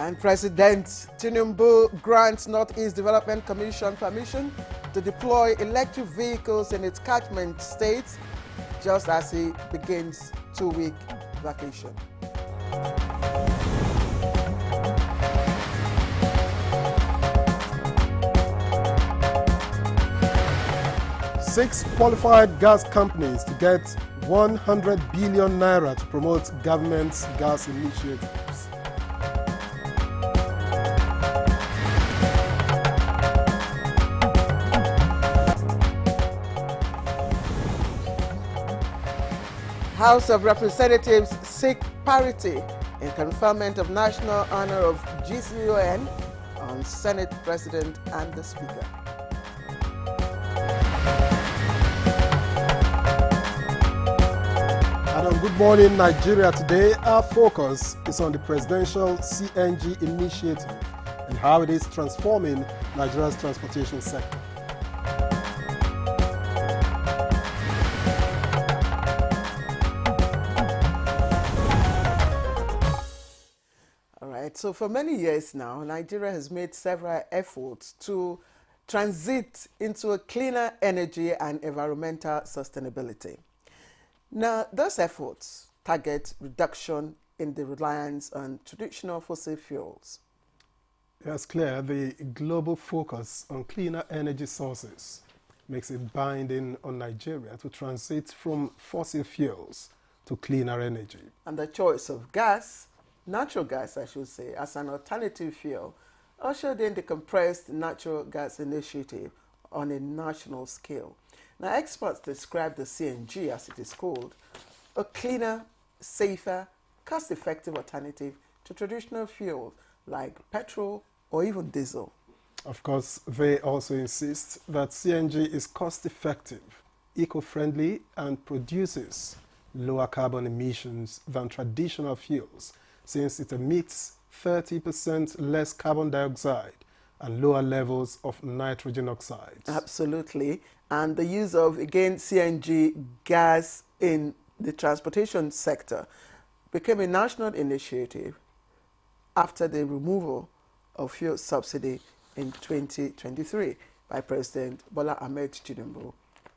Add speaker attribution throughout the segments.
Speaker 1: And President Tinubu grants Northeast Development Commission permission to deploy electric vehicles in its catchment states just as he begins 2-week vacation.
Speaker 2: Six qualified gas companies to get 100 billion naira to promote government's gas initiatives.
Speaker 1: House of Representatives seek parity in conferment of national honor of GCON on Senate President and the Speaker.
Speaker 2: And on Good Morning Nigeria today, our focus is on the presidential CNG initiative and how it is transforming Nigeria's transportation sector.
Speaker 1: So for many years now, Nigeria has made several efforts to transit into a cleaner energy and environmental sustainability. Now, those efforts target reduction in the reliance on traditional fossil fuels.
Speaker 2: Yes, Claire, the global focus on cleaner energy sources makes it binding on Nigeria to transit from fossil fuels to cleaner energy.
Speaker 1: And the choice of gas, natural gas, I should say, as an alternative fuel, ushered in the Compressed Natural Gas Initiative on a national scale. Now, experts describe the CNG, as it is called, a cleaner, safer, cost-effective alternative to traditional fuels like petrol or even diesel.
Speaker 2: Of course, they also insist that CNG is cost-effective, eco-friendly, and produces lower carbon emissions than traditional fuels, since it emits 30% less carbon dioxide and lower levels of nitrogen oxides.
Speaker 1: Absolutely. And the use of, again, CNG gas in the transportation sector became a national initiative after the removal of fuel subsidy in 2023 by President Bola Ahmed Tinubu,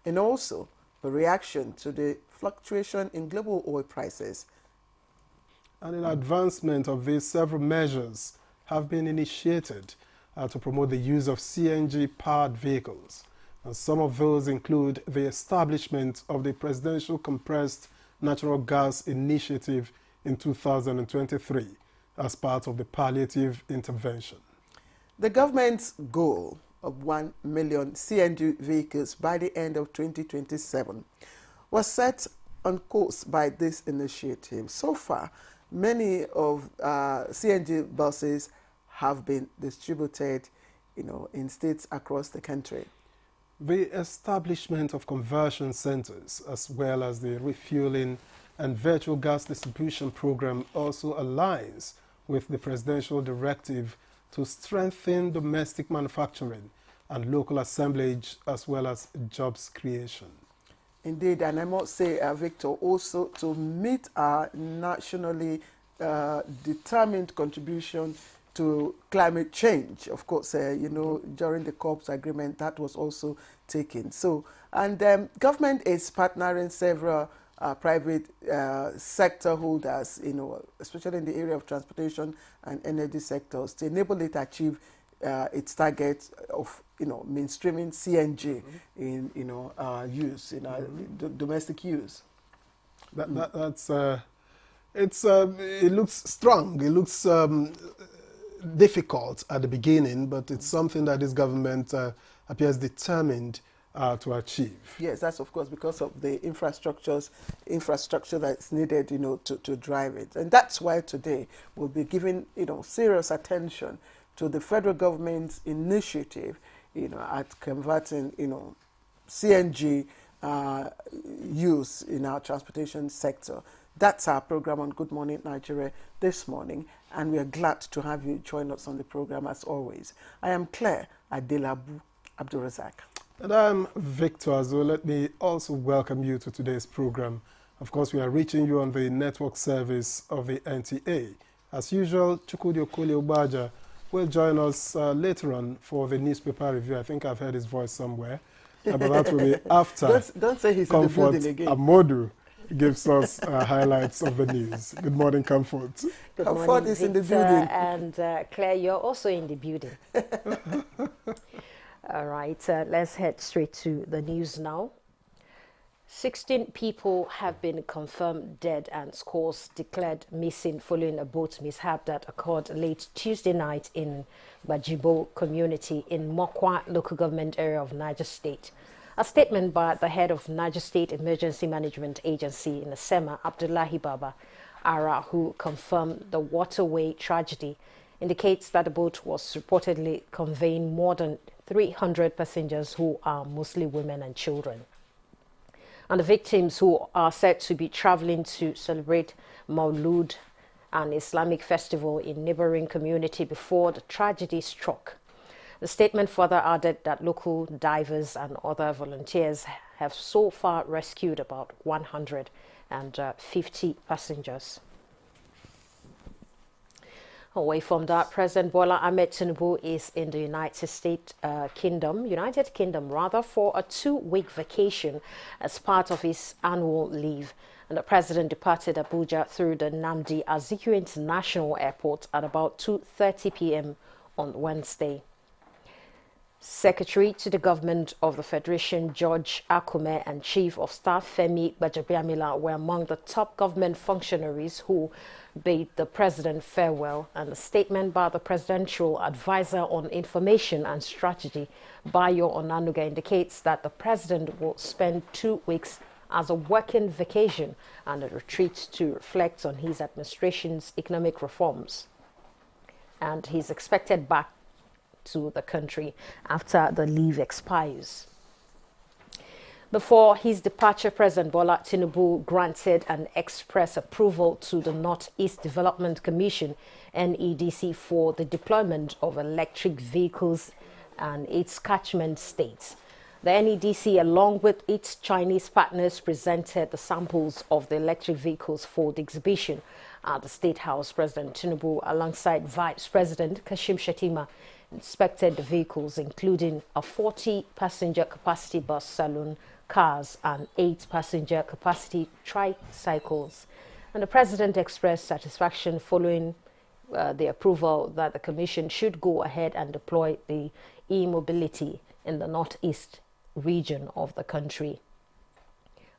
Speaker 1: and also a reaction to the fluctuation in global oil prices.
Speaker 2: And in advancement of these, several measures have been initiated to promote the use of CNG-powered vehicles. And some of those include the establishment of the Presidential Compressed Natural Gas Initiative in 2023 as part of the palliative intervention.
Speaker 1: The government's goal of 1 million CNG vehicles by the end of 2027 was set on course by this initiative. So far, many of CNG buses have been distributed, in states across the country.
Speaker 2: The establishment of conversion centers, as well as the refueling and virtual gas distribution program, also aligns with the presidential directive to strengthen domestic manufacturing and local assemblage, as well as jobs creation.
Speaker 1: Indeed, and I must say, Victor, also to meet our nationally determined contribution to climate change. Of course, during the COP's agreement, that was also taken. So, and government is partnering several private sector holders, especially in the area of transportation and energy sectors, to enable it to achieve its target of, mainstreaming CNG in, use, domestic use.
Speaker 2: It looks strong. It looks difficult at the beginning, but it's something that this government appears determined to achieve.
Speaker 1: Yes, that's of course because of the infrastructure that's needed, to drive it. And that's why today we'll be giving, serious attention to the federal government's initiative, at converting, CNG use in our transportation sector. That's our program on Good Morning Nigeria this morning, and we are glad to have you join us on the program as always. I am Claire Adelabu Abdulrazak.
Speaker 2: And I'm Victor Azo. Let me also welcome you to today's program. Of course, we are reaching you on the network service of the NTA As usual, Chukwudi Okoli Obaja will join us later on for the newspaper review. I think I've heard his voice somewhere. But that will be after
Speaker 1: don't say he's
Speaker 2: Comfort
Speaker 1: in the building again.
Speaker 2: Amodu gives us highlights of the news. Good morning, Comfort.
Speaker 3: Good
Speaker 1: Comfort
Speaker 3: morning,
Speaker 1: is in the
Speaker 3: Victor,
Speaker 1: building.
Speaker 3: and Claire, you're also in the building. All right, let's head straight to the news now. 16 people have been confirmed dead and scores declared missing following a boat mishap that occurred late Tuesday night in Bajibo community in Mokwa local government area of Niger State. A statement by the head of Niger State Emergency Management Agency in Asema, Abdullahi Baba Ara, who confirmed the waterway tragedy, indicates that the boat was reportedly conveying more than 300 passengers who are mostly women and children. And the victims, who are said to be traveling to celebrate Maulud, an Islamic festival in neighboring community before the tragedy struck. The statement further added that local divers and other volunteers have so far rescued about 150 passengers. Away from that, President Bola Ahmed Tinubu is in the United Kingdom, for a 2-week vacation as part of his annual leave. And the president departed Abuja through the Nnamdi Azikiwe International Airport at about 2:30 p.m. on Wednesday. Secretary to the Government of the Federation, George Akume, and Chief of Staff Femi Gbajabiamila were among the top government functionaries who bade the president farewell. And a statement by the Presidential Advisor on Information and Strategy, Bayo Onanuga, indicates that the president will spend 2 weeks as a working vacation and a retreat to reflect on his administration's economic reforms. And he's expected back to the country after the leave expires. Before his departure, President Bola Tinubu granted an express approval to the Northeast Development Commission, NEDC, for the deployment of electric vehicles and its catchment states. The NEDC, along with its Chinese partners, presented the samples of the electric vehicles for the exhibition at the State House. President Tinubu, alongside Vice President Kashim Shettima, inspected the vehicles, including a 40-passenger capacity bus, saloon cars, and 8-passenger capacity tricycles. And the president expressed satisfaction following the approval that the commission should go ahead and deploy the e-mobility in the northeast region of the country.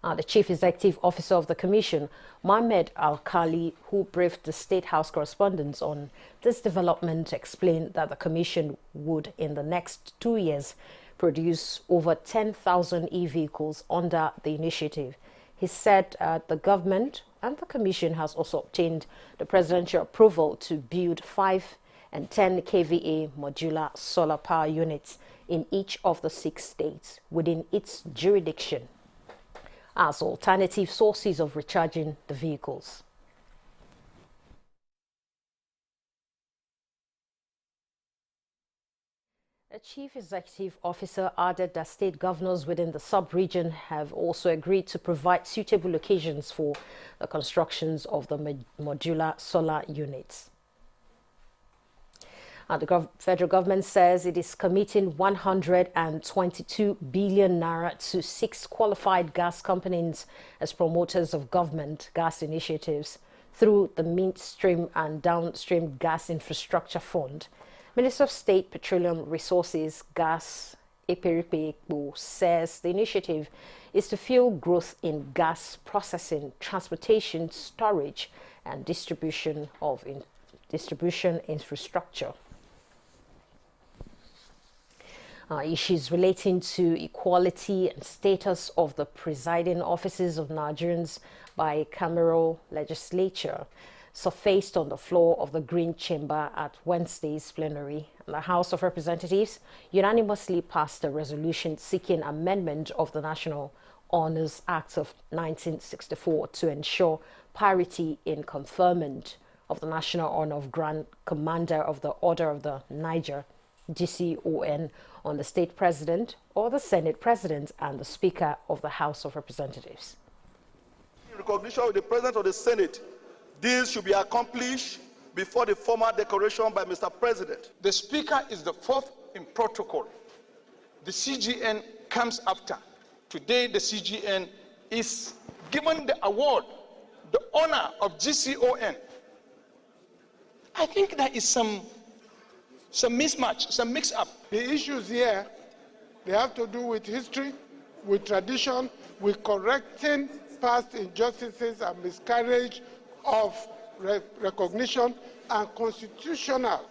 Speaker 3: The Chief Executive Officer of the Commission, Mohamed Al-Khali, who briefed the State House correspondents on this development, explained that the Commission would, in the next 2 years, produce over 10,000 e-vehicles under the initiative. He said the government and the Commission has also obtained the presidential approval to build 5 and 10 kVA modular solar power units in each of the 6 states within its jurisdiction as alternative sources of recharging the vehicles. A chief executive officer added that state governors within the sub-region have also agreed to provide suitable locations for the constructions of the modular solar units. The federal government says it is committing 122 billion naira to 6 qualified gas companies as promoters of government gas initiatives through the Midstream and Downstream Gas Infrastructure Fund. Minister of State Petroleum Resources Gas Eperipe says the initiative is to fuel growth in gas processing, transportation, storage, and distribution infrastructure. Issues relating to equality and status of the presiding offices of Nigerians by cameral legislature surfaced on the floor of the Green Chamber at Wednesday's plenary. The House of Representatives unanimously passed a resolution seeking amendment of the National Honours Act of 1964 to ensure parity in conferment of the National Honour of Grand Commander of the Order of the Niger, GCON, on the state president or the Senate president and the Speaker of the House of Representatives.
Speaker 4: In recognition of the President of the Senate, this should be accomplished before the formal declaration by Mr. President.
Speaker 5: The Speaker is the fourth in protocol. The CGN comes after. Today, the CGN is given the award, the honor of GCON. I think there is some mismatch, some mix-up.
Speaker 6: The issues here, they have to do with history, with tradition, with correcting past injustices and miscarriage of recognition, and constitutional.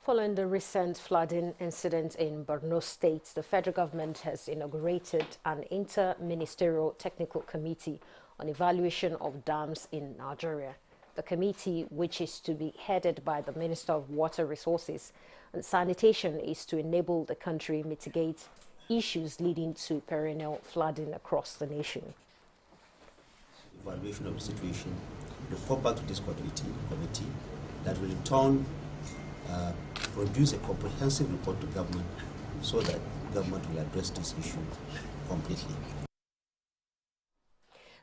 Speaker 3: Following the recent flooding incident in Borno State, the federal government has inaugurated an inter-ministerial technical committee on evaluation of dams in Nigeria. The committee, which is to be headed by the Minister of Water Resources and Sanitation, is to enable the country mitigate issues leading to perennial flooding across the nation.
Speaker 7: Evaluation of the situation, report back to this committee that will in turn produce a comprehensive report to government so that government will address this issue completely.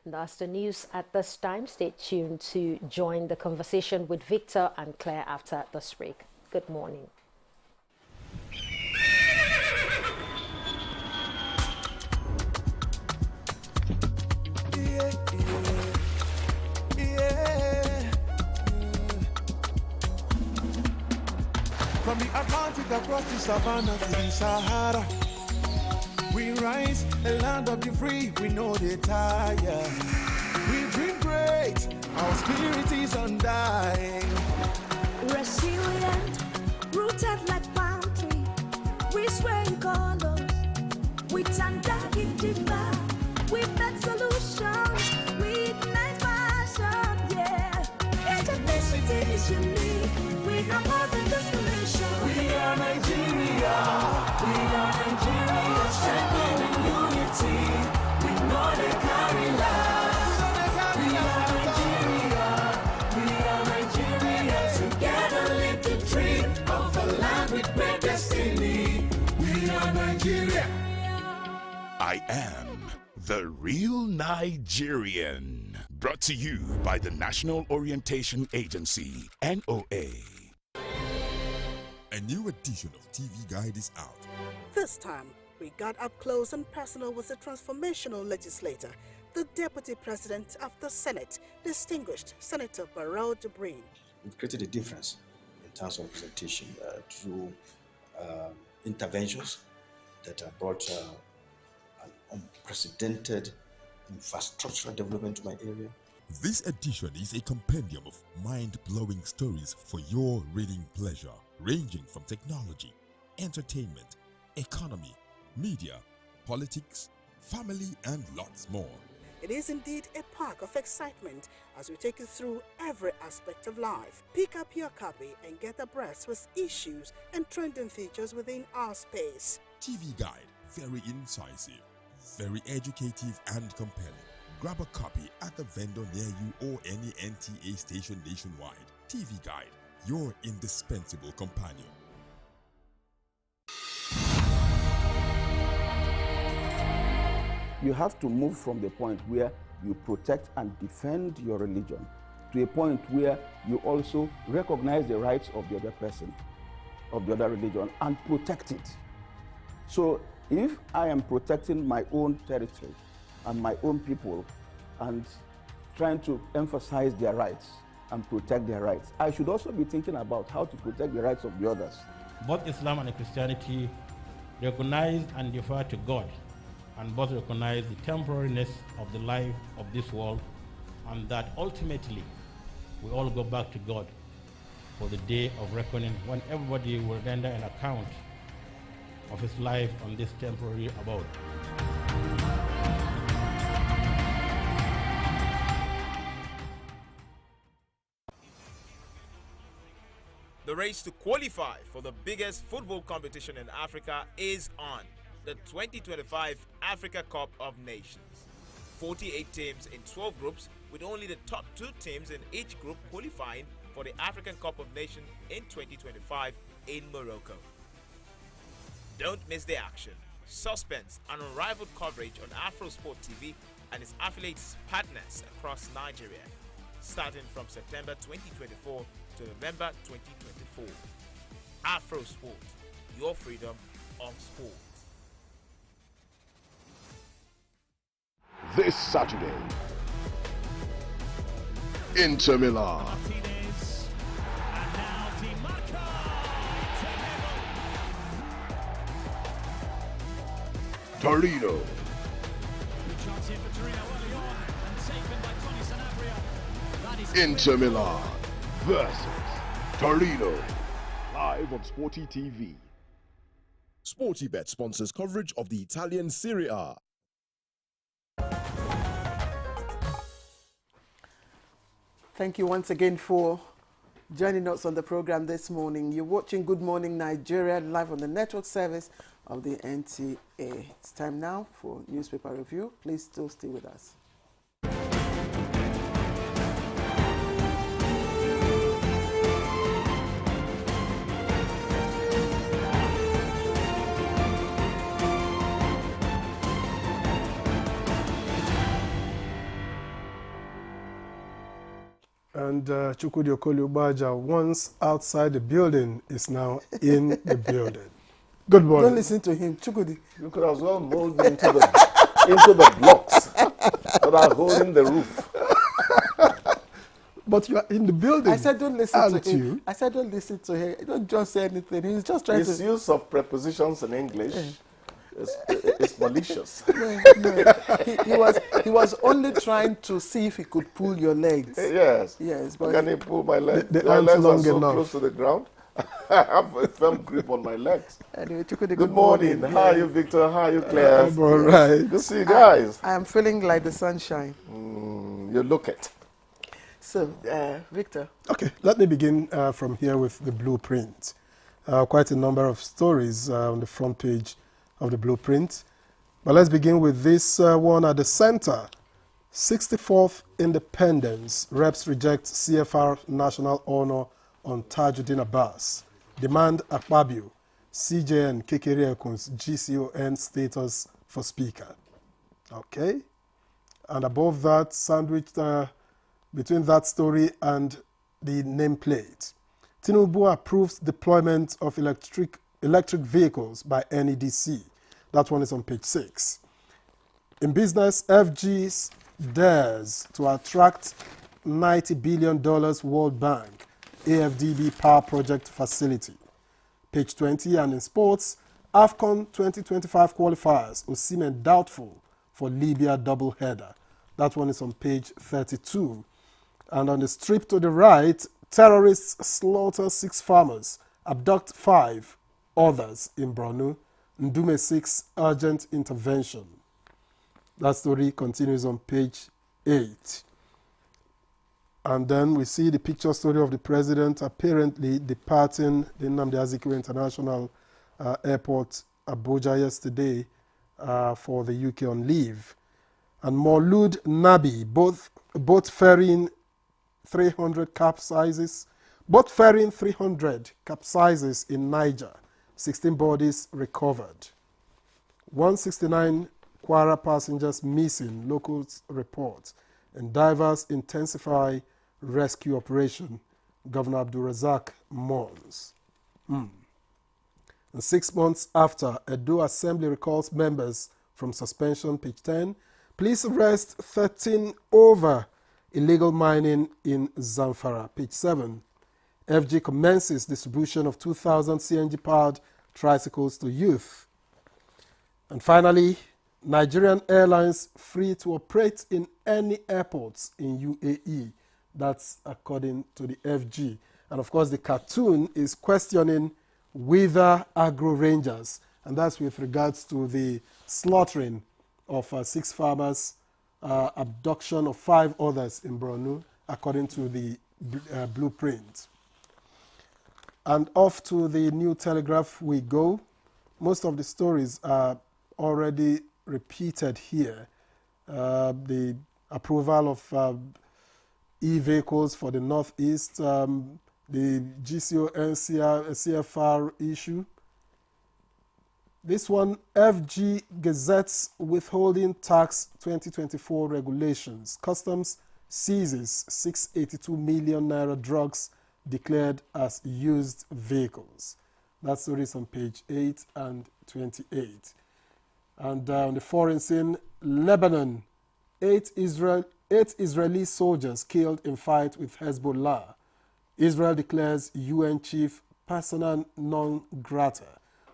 Speaker 3: That's the news at this time. Stay tuned to join the conversation with Victor and Claire after this break. Good morning.
Speaker 8: From the Atlantic across the savannah to the Sahara, we rise, a land of the free, we know they tire. We dream great, our spirit is undying.
Speaker 9: Resilient, rooted like palm tree, we sway in colors, with undying demand, we make solutions, we ignite passion, yeah. Each ethnicity is unique, we have more than just a nation.
Speaker 8: We are Nigeria, we are Nigeria, strengthening unity, we know they carry lives. We are Nigeria, together live the dream of a land with great destiny. We are Nigeria.
Speaker 10: I am the real Nigerian. Brought to you by the National Orientation Agency, NOA.
Speaker 11: A new edition of TV Guide is out.
Speaker 12: This time, we got up close and personal with the transformational legislator, the Deputy President of the Senate, distinguished Senator Barrow Jibrin.
Speaker 13: It created a difference in terms of representation through interventions that have brought an unprecedented infrastructural development to my area.
Speaker 11: This edition is a compendium of mind-blowing stories for your reading pleasure, ranging from technology, entertainment, economy, media, politics, family, and lots more.
Speaker 12: It is indeed a park of excitement as we take you through every aspect of life. Pick up your copy and get abreast with issues and trending features within our space.
Speaker 11: TV Guide, very incisive, very educative and compelling. Grab a copy at the vendor near you or any NTA station nationwide. TV Guide, your indispensable companion.
Speaker 14: You have to move from the point where you protect and defend your religion to a point where you also recognize the rights of the other person, of the other religion, and protect it. So if I am protecting my own territory and my own people and trying to emphasize their rights and protect their rights, I should also be thinking about how to protect the rights of the others.
Speaker 15: Both Islam and Christianity recognize and defer to God, and both recognize the temporariness of the life of this world, and that ultimately we all go back to God for the day of reckoning, when everybody will render an account of his life on this temporary abode.
Speaker 16: The race to qualify for the biggest football competition in Africa is on. The 2025 Africa Cup of Nations. 48 teams in 12 groups, with only the top 2 teams in each group qualifying for the African Cup of Nations in 2025 in Morocco. Don't miss the action, suspense and unrivaled coverage on Afrosport TV and its affiliates partners across Nigeria. starting from September 2024 to November 2024. Afro Sport, your freedom of sport.
Speaker 17: This Saturday, Inter Milan Torino Inter Milan versus Torino, live on Sporty TV.
Speaker 18: SportyBet sponsors coverage of the Italian Serie A.
Speaker 1: Thank you once again for joining us on the program this morning. You're watching Good Morning Nigeria live on the network service of the NTA. It's time now for newspaper review. Please still stay with us.
Speaker 2: And Chukwudi Okoli-Ubaja, once outside the building, is now in the building. Good morning.
Speaker 1: Don't listen to him, Chukwudi.
Speaker 19: You could as well mold me into the blocks that are holding the roof.
Speaker 2: But you are in the building.
Speaker 1: I said don't listen to him.
Speaker 2: You?
Speaker 1: I said don't listen to him. Don't just say anything. He's just trying
Speaker 19: His
Speaker 1: to...
Speaker 19: use of prepositions in English is malicious.
Speaker 1: No. He was only trying to see if he could pull your legs.
Speaker 19: Yes.
Speaker 1: Yes.
Speaker 19: But can he pull my legs?
Speaker 2: The
Speaker 19: My legs are
Speaker 2: long
Speaker 19: so
Speaker 2: enough.
Speaker 19: close to the ground. I have a firm grip on my legs.
Speaker 1: Anyway, Chukwudi,
Speaker 19: Good morning. How are you, Victor? How are you, Claire?
Speaker 2: I'm all right.
Speaker 19: Good to see you guys.
Speaker 1: I am feeling like the sunshine.
Speaker 19: You look it.
Speaker 1: So, Victor.
Speaker 2: Okay, let me begin from here with the blueprint. Quite a number of stories on the front page of the blueprint. But let's begin with this one at the center. 64th Independence. Reps reject CFR national honor on Tajuddin Abbas. Demand Akpabio, CJN Kekere Ekun's GCON status for speaker. Okay. And above that, sandwiched between that story and the nameplate. Tinubu approves deployment of electric vehicles by NEDC. That one is on page 6. In business, FG's dares to attract $90 billion World Bank AFDB power project facility. Page 20. And in sports, AFCON 2025 qualifiers, Osimhen doubtful for Libya doubleheader. That one is on page 32. And on the strip to the right, terrorists slaughter 6 farmers, abduct 5 others in Borno. Ndume 6 urgent intervention. That story continues on page 8. And then we see the picture story of the president apparently departing the Nnamdi Azikiwe International Airport, Abuja, yesterday for the UK on leave. And Maulud Nabi, both ferrying 300 capsizes, in Niger. 16 bodies recovered. 169 Kwara passengers missing, locals report. And divers intensify rescue operation. Governor Abdul Razak mourns. And 6 months after, Edo Assembly recalls members from suspension, page 10. Police arrest 13 over illegal mining in Zamfara, page 7. FG commences distribution of 2,000 CNG-powered tricycles to youth. And finally, Nigerian Airlines free to operate in any airports in UAE. That's according to the FG. And of course, the cartoon is questioning Wither Agro Rangers, and that's with regards to the slaughtering of 6 farmers, abduction of 5 others in Borno, according to the blueprint. And off to the New Telegraph we go. Most of the stories are already repeated here. The approval of e-vehicles for the Northeast, the GCON CFR issue. This one, FG gazettes withholding tax 2024 regulations. Customs seizes 682 million naira drugs declared as used vehicles. That story is on page 8 and 28. And on the foreign scene, Lebanon, eight Israeli soldiers killed in fight with Hezbollah. Israel declares UN chief persona non grata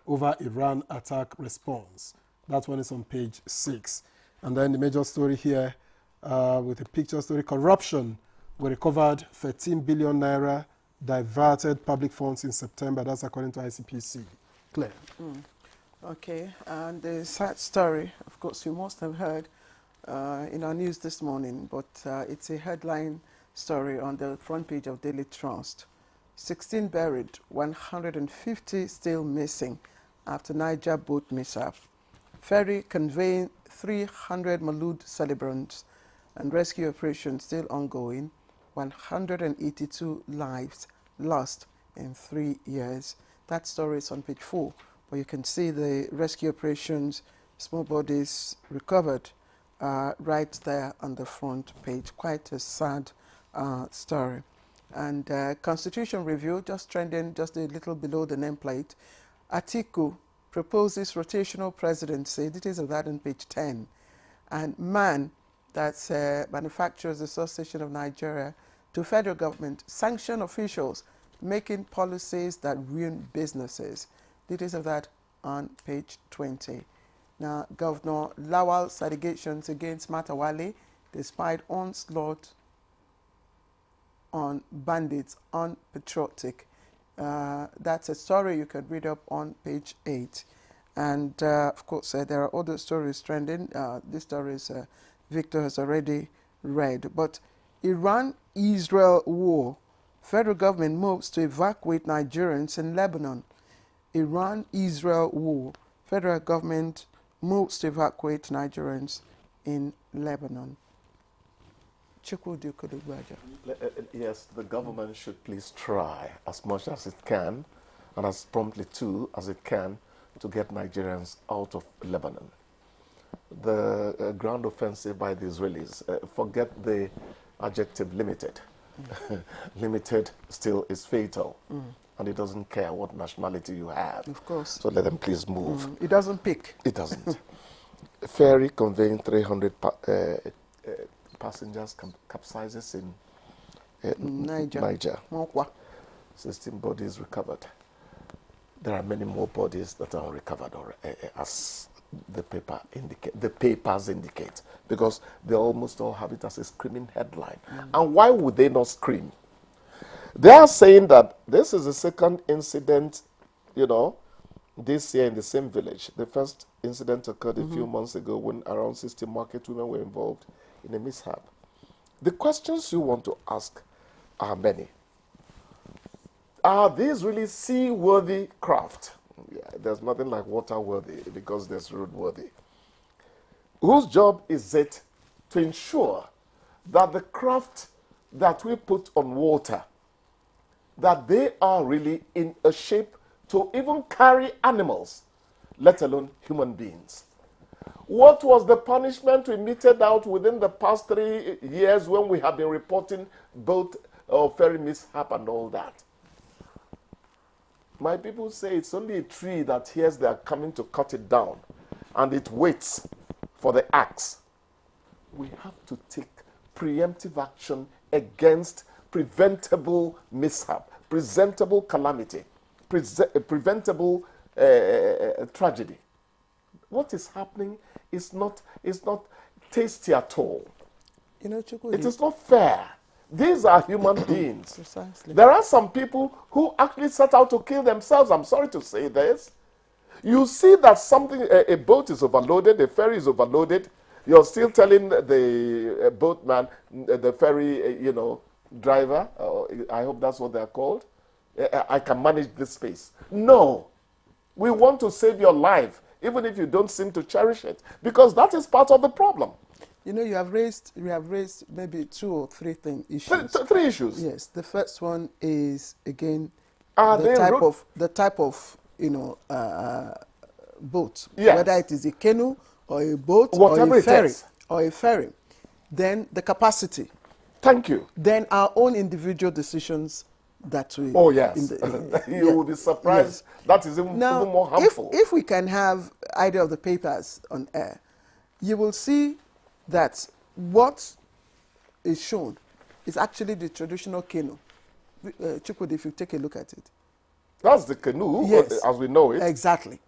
Speaker 2: over Iran attack response. That one is on page 6. And then the major story here with a picture story, corruption. We recovered 13 billion naira diverted public funds in September. That's according to ICPC. Claire.
Speaker 1: Okay, and the sad story, of course, you must have heard in our news this morning, but it's a headline story on the front page of Daily Trust. 16 buried, 150 still missing after Niger boat mishap. Ferry conveying 300 Maulud celebrants and rescue operation still ongoing. 182 lives lost in 3 years. That story is on page 4, where you can see the rescue operations, small bodies recovered right there on the front page. Quite a sad story. And Constitution review, just trending just a little below the nameplate. Atiku proposes rotational presidency. Details of that on page 10. And MAN, that's Manufacturers Association of Nigeria, to federal government, sanction officials making policies that ruin businesses. Details of that on page 20. Now, Governor Lawal's allegations against Matawale, despite onslaught on bandits unpatriotic. That's a story you can read up on page 8. And of course, there are other stories trending. This story is Victor has already read. But Iran-Israel war. Federal government moves to evacuate Nigerians in Lebanon. Iran-Israel war. Federal government moves to evacuate Nigerians in Lebanon.
Speaker 19: Yes, the government should please try as much as it can and as promptly too as it can to get Nigerians out of Lebanon. The ground offensive by the Israelis, forget the adjective limited. Limited still is fatal. And it doesn't care what nationality you have.
Speaker 1: Of course.
Speaker 19: So let them please move.
Speaker 1: It doesn't pick.
Speaker 19: It doesn't. Ferry conveying 300 passengers capsizes in Niger. 16 bodies recovered. There are many more bodies that are unrecovered, or as the papers indicate, because they almost all have it as a screaming headline. And why would they not scream? They are saying that this is the second incident, this year in the same village. The first incident occurred a few months ago when around 60 market women were involved in a mishap. The questions you want to ask are many. Are these really seaworthy craft? Yeah, there's nothing like water-worthy because there's road-worthy. Whose job is it to ensure that the craft that we put on water, that they are really in a shape to even carry animals, let alone human beings? What was the punishment we meted out within the past 3 years when we have been reporting boat or ferry mishap and all that? My people say it's only a tree that hears they are coming to cut it down, and it waits for the axe. We have to take preemptive action against preventable mishap, presentable calamity, preventable tragedy. What is happening is not tasty at all. It is not fair. These are human beings.
Speaker 1: Precisely.
Speaker 19: There are some people who actually set out to kill themselves. I'm sorry to say this. You see that a boat is overloaded, a ferry is overloaded. You're still telling the boatman, the ferry, driver, I hope that's what they're called, I can manage this space. No. We want to save your life, even if you don't seem to cherish it, because that is part of the problem.
Speaker 1: We have raised maybe 2 or 3 issues.
Speaker 19: Three issues.
Speaker 1: Yes. The first one is, again,
Speaker 19: the
Speaker 1: type of boat.
Speaker 19: Yes.
Speaker 1: Whether it is a canoe or a boat
Speaker 19: Whatever
Speaker 1: or a ferry. Then the capacity.
Speaker 19: Thank you.
Speaker 1: Than our own individual decisions that we...
Speaker 19: Oh, yes. You will be surprised. Yes. That is even more harmful.
Speaker 1: If we can have either of the papers on air, you will see that what is shown is actually the traditional canoe. Chukwudi, if you take a look at it.
Speaker 19: That's the canoe,
Speaker 1: yes,
Speaker 19: as we know it.
Speaker 1: Exactly.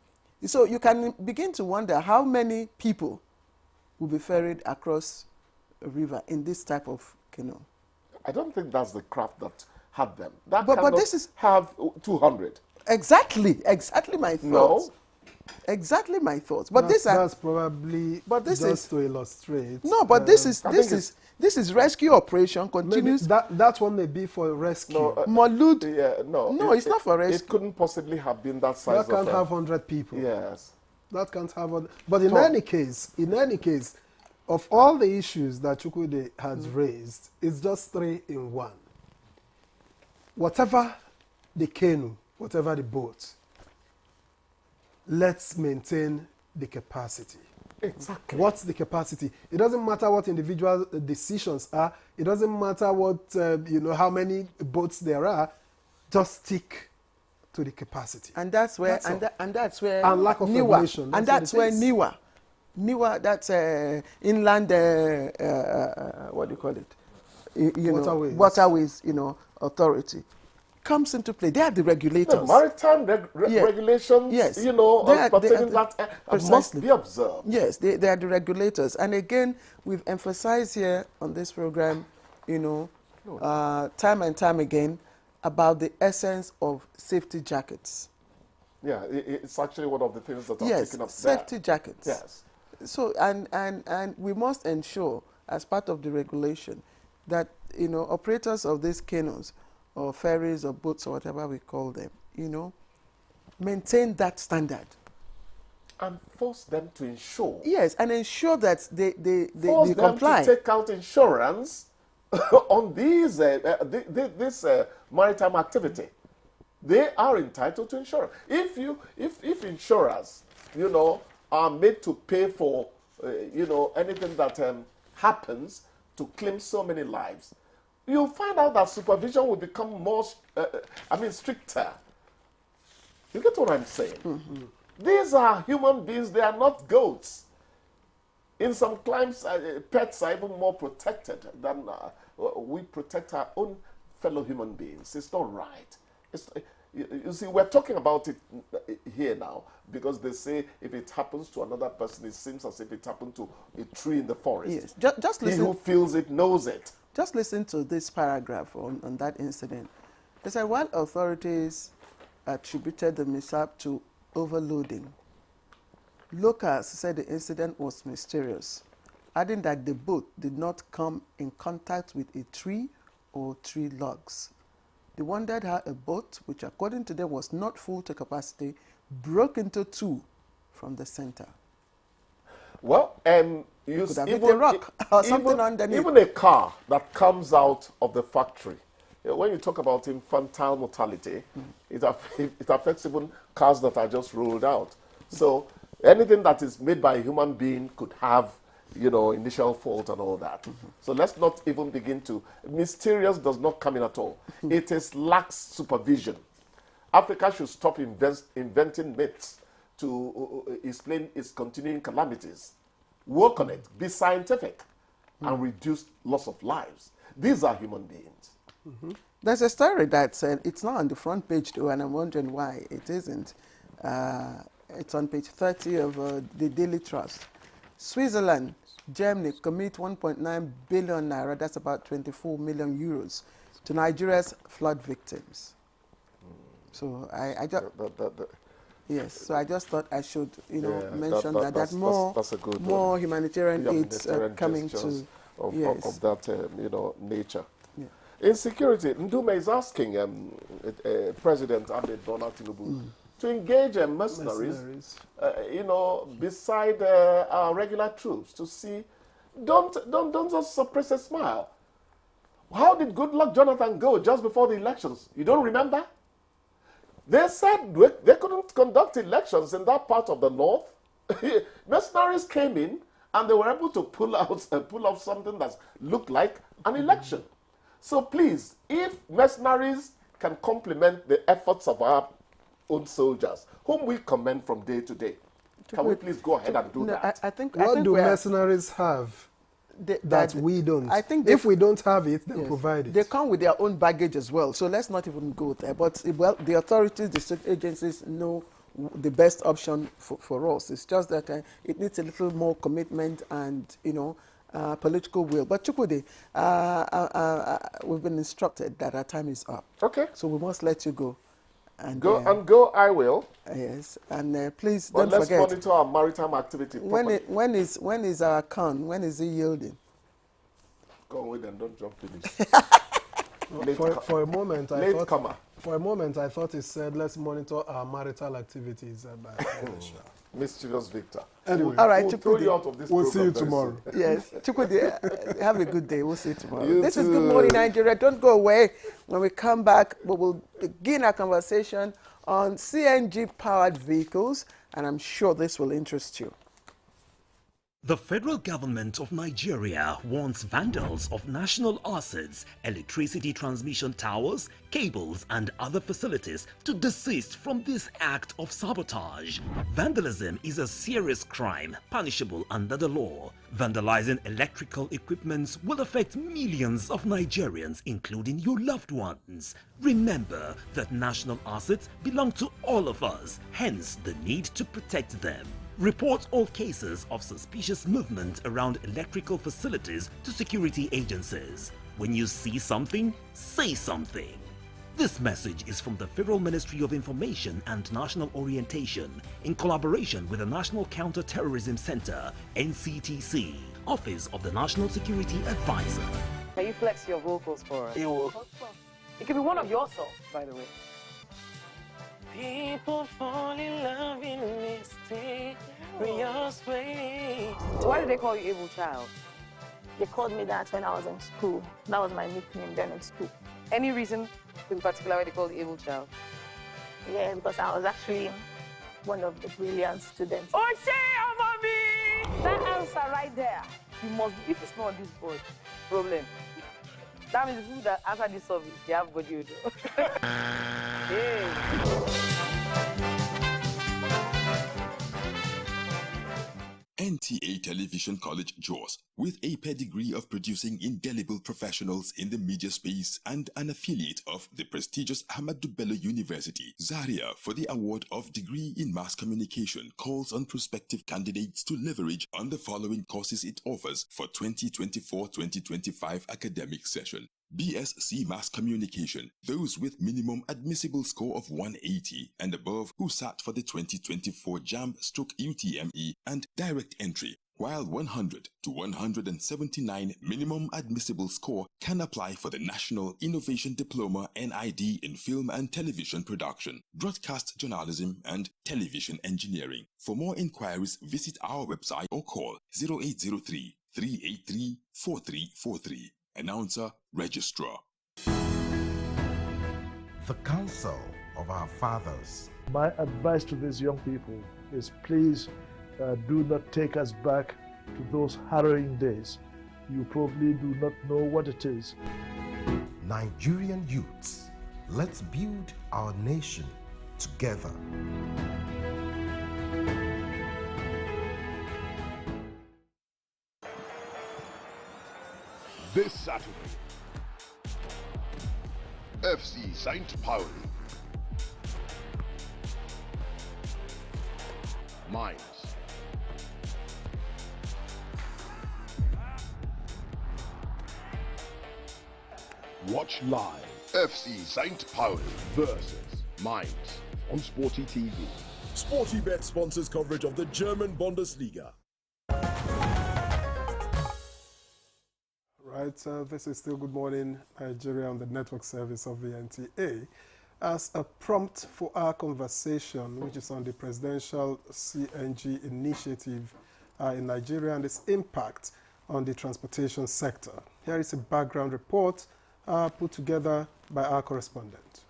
Speaker 1: So you can begin to wonder how many people will be ferried across a river in this type of canoe.
Speaker 19: I don't think that's the craft that had them. That
Speaker 1: but this is
Speaker 19: have 200.
Speaker 1: Exactly my thoughts.
Speaker 19: No.
Speaker 1: Exactly my thoughts. But
Speaker 2: that's probably just to illustrate.
Speaker 1: No, but this is rescue operation continues.
Speaker 2: That one may be for rescue.
Speaker 19: No,
Speaker 1: Maulud.
Speaker 19: Yeah,
Speaker 1: no, it's not for rescue.
Speaker 19: It couldn't possibly have been that size.
Speaker 2: That can't have 100 people.
Speaker 19: Yes.
Speaker 2: That can't have. But in any case, of all the issues that Chukwudi has raised, it's just 3 in 1. Whatever the canoe, whatever the boat, let's maintain the capacity.
Speaker 19: Exactly.
Speaker 2: What's the capacity? It doesn't matter what individual decisions are. It doesn't matter what how many boats there are. Just stick to the capacity.
Speaker 1: And that's where that's where
Speaker 2: and lack of regulation.
Speaker 1: And that's where NIWA, that's inland what do you call it? Waterways, authority comes into play. They are the regulators.
Speaker 19: The maritime regulations,
Speaker 1: yes.
Speaker 19: pertaining that must be observed.
Speaker 1: Yes, they are the regulators. And again, we've emphasized here on this program, time and time again, about the essence of safety jackets.
Speaker 19: Yeah, it's actually one of the things that are taken up
Speaker 1: safety jackets.
Speaker 19: Yes.
Speaker 1: So, and we must ensure, as part of the regulation, that, operators of these canoes, or ferries or boats or whatever we call them, maintain that standard.
Speaker 19: And force them to insure.
Speaker 1: Yes, and ensure that they
Speaker 19: force them
Speaker 1: comply.
Speaker 19: To take out insurance on these this maritime activity. They are entitled to insurance. If insurers, are made to pay for, anything that happens to claim so many lives, you'll find out that supervision will become more, stricter. You get what I'm saying?
Speaker 1: Mm-hmm.
Speaker 19: These are human beings. They are not goats. In some climes, pets are even more protected than we protect our own fellow human beings. It's not right. You see, we're talking about it here now because they say if it happens to another person, it seems as if it happened to a tree in the forest.
Speaker 1: Yes, just listen.
Speaker 19: He who feels it knows it.
Speaker 1: Just listen to this paragraph on that incident. They said, while authorities attributed the mishap to overloading, locals said the incident was mysterious, adding that the boat did not come in contact with a tree or tree logs. They wondered how a boat, which according to them was not full to capacity, broke into 2 from the center.
Speaker 19: Well, you
Speaker 1: could have hit a rock or something underneath.
Speaker 19: Even a car that comes out of the factory, when you talk about infantile mortality, it affects even cars that are just rolled out. So anything that is made by a human being could have, initial fault and all that. So let's not even begin to. Mysterious does not come in at all. It is lax supervision. Africa should stop inventing myths to explain its continuing calamities. Work on it, be scientific, and reduce loss of lives. These are human beings.
Speaker 1: There's a story that said, it's not on the front page though, and I'm wondering why it isn't. It's on page 30 of the Daily Trust. Switzerland, Germany commit 1.9 billion naira, that's about 24 million euros, to Nigeria's flood victims. So I just... Yes, so I just thought I should, mention that's more humanitarian aids coming to
Speaker 19: of that nature. Yeah. In security, Ndume is asking President Ahmed Bola Tinubu to engage mercenaries, beside our regular troops to see. Don't just suppress a smile. How did Goodluck Jonathan go just before the elections? You don't remember? They said they couldn't conduct elections in that part of the north. Mercenaries came in and they were able to pull off something that looked like an election. So please, if mercenaries can complement the efforts of our own soldiers, whom we commend from day to day, can we please go ahead and do that?
Speaker 1: I think
Speaker 2: what do mercenaries have that we don't?
Speaker 1: I think
Speaker 2: if we don't have it, then
Speaker 1: yes,
Speaker 2: provide it.
Speaker 1: They come with their own baggage as well, so let's not even go there. But well, the authorities, the state agencies know the best option for us. It's just that it needs a little more commitment and, political will. But Chukwudi, we've been instructed that our time is up.
Speaker 19: Okay.
Speaker 1: So we must let you go. And
Speaker 19: go, I will.
Speaker 1: Yes, and please
Speaker 19: but
Speaker 1: don't forget.
Speaker 19: Let's monitor our maritime activity properly.
Speaker 1: When is our con? When is he yielding?
Speaker 19: Go on with them, don't jump finish.
Speaker 2: For a moment, I thought he said, let's monitor our marital activities.
Speaker 19: Mischievous Victor.
Speaker 2: Anyway,
Speaker 1: all right,
Speaker 19: we'll throw you out of this
Speaker 2: we'll see you
Speaker 19: program
Speaker 2: tomorrow.
Speaker 1: Yes, Chukwudi, have a good day. We'll see you tomorrow. This is
Speaker 19: too.
Speaker 1: Good Morning Nigeria. Don't go away. When we come back, we will begin our conversation on CNG-powered vehicles, and I'm sure this will interest you.
Speaker 20: The federal government of Nigeria warns vandals of national assets, electricity transmission towers, cables, and other facilities to desist from this act of sabotage. Vandalism is a serious crime punishable under the law. Vandalizing electrical equipment will affect millions of Nigerians, including your loved ones. Remember that national assets belong to all of us, hence the need to protect them. Report all cases of suspicious movement around electrical facilities to security agencies. When you see something, say something. This message is from the Federal Ministry of Information and National Orientation in collaboration with the National Counter-Terrorism Center, NCTC, Office of the National Security Advisor.
Speaker 21: Can you flex your vocals for us? It could be one of your songs, by the way.
Speaker 22: People fall in love in mysterious ways.
Speaker 21: So why did they call you Able Child?
Speaker 22: They called me that when I was in school. That was my nickname then in school.
Speaker 21: Any reason in particular why they called you Able Child?
Speaker 22: Yeah, because I was actually one of the brilliant students.
Speaker 21: Oh, say mommy! That answer right there. You must be, if it's not this board, problem. That means the people that answer this survey, they have body odor. Hey.
Speaker 11: NTA Television College Jos, with a pedigree of producing indelible professionals in the media space and an affiliate of the prestigious Ahmadu Bello University, Zaria, for the award of Degree in Mass Communication, calls on prospective candidates to leverage on the following courses it offers for 2024-2025 academic session. BSc Mass Communication, those with minimum admissible score of 180 and above who sat for the 2024 JAMB/UTME and direct entry, while 100 to 179 minimum admissible score can apply for the National Innovation Diploma NID in Film and Television Production, Broadcast Journalism and Television Engineering. For more inquiries, visit our website or call 0803 383 4343. Announcer, Registrar.
Speaker 23: The Council of Our Fathers.
Speaker 24: My advice to these young people is please do not take us back to those harrowing days. You probably do not know what it is.
Speaker 23: Nigerian youths, let's build our nation together.
Speaker 17: This Saturday, FC St. Pauli, Mainz, watch live FC St. Pauli versus Mainz on Sporty TV.
Speaker 18: Sporty Bet sponsors coverage of the German Bundesliga.
Speaker 2: Right, this is still Good Morning Nigeria on the network service of the NTA. As a prompt for our conversation, which is on the presidential CNG initiative in Nigeria and its impact on the transportation sector. Here is a background report put together by our correspondent.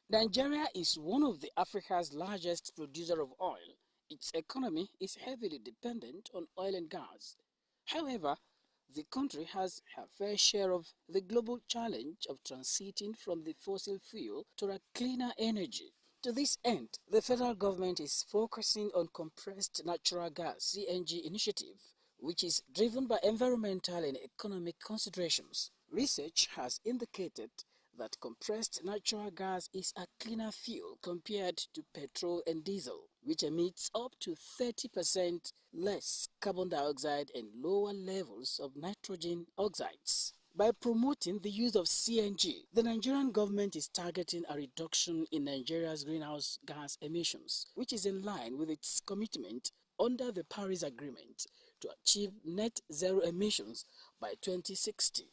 Speaker 25: Nigeria is one of Africa's largest producer of oil
Speaker 4: Its economy is heavily dependent on oil and gas. However, the country has her fair share of the global challenge of transiting from the fossil fuel to a cleaner energy. To this end, the federal government is focusing on compressed natural gas (CNG) initiative, which is driven by environmental and economic considerations. Research has indicated that compressed natural gas is a cleaner fuel compared to petrol and diesel, which emits up to 30% less carbon dioxide and lower levels of nitrogen oxides. By promoting the use of CNG, the Nigerian government is targeting a reduction in Nigeria's greenhouse gas emissions, which is in line with its commitment under the Paris Agreement to achieve net zero emissions by 2060.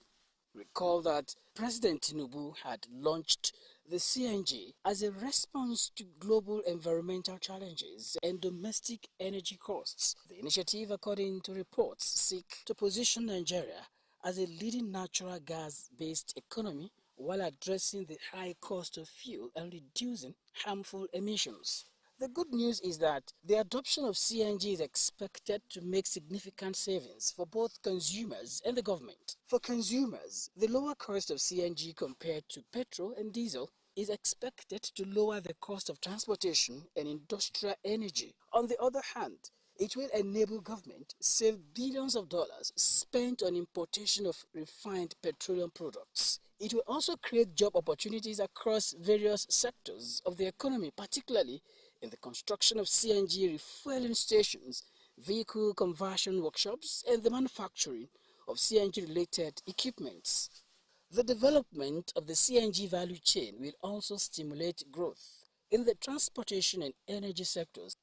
Speaker 4: Recall that President Tinubu had launched the CNG as a response to global environmental challenges and domestic energy costs. The initiative, according to reports, seeks to position Nigeria as a leading natural gas-based economy while addressing the high cost of fuel and reducing harmful emissions. The good news is that the adoption of CNG is expected to make significant savings for both consumers and the government. For consumers, the lower cost of CNG compared to petrol and diesel is expected to lower the cost of transportation and industrial energy. On the other hand, it will enable government save billions of dollars spent on importation of refined petroleum products. It will also create job opportunities across various sectors of the economy, particularly in the construction of CNG refueling stations, vehicle conversion workshops, and the manufacturing of CNG-related equipments. The development of the CNG value chain will also stimulate growth in the transportation and energy sectors,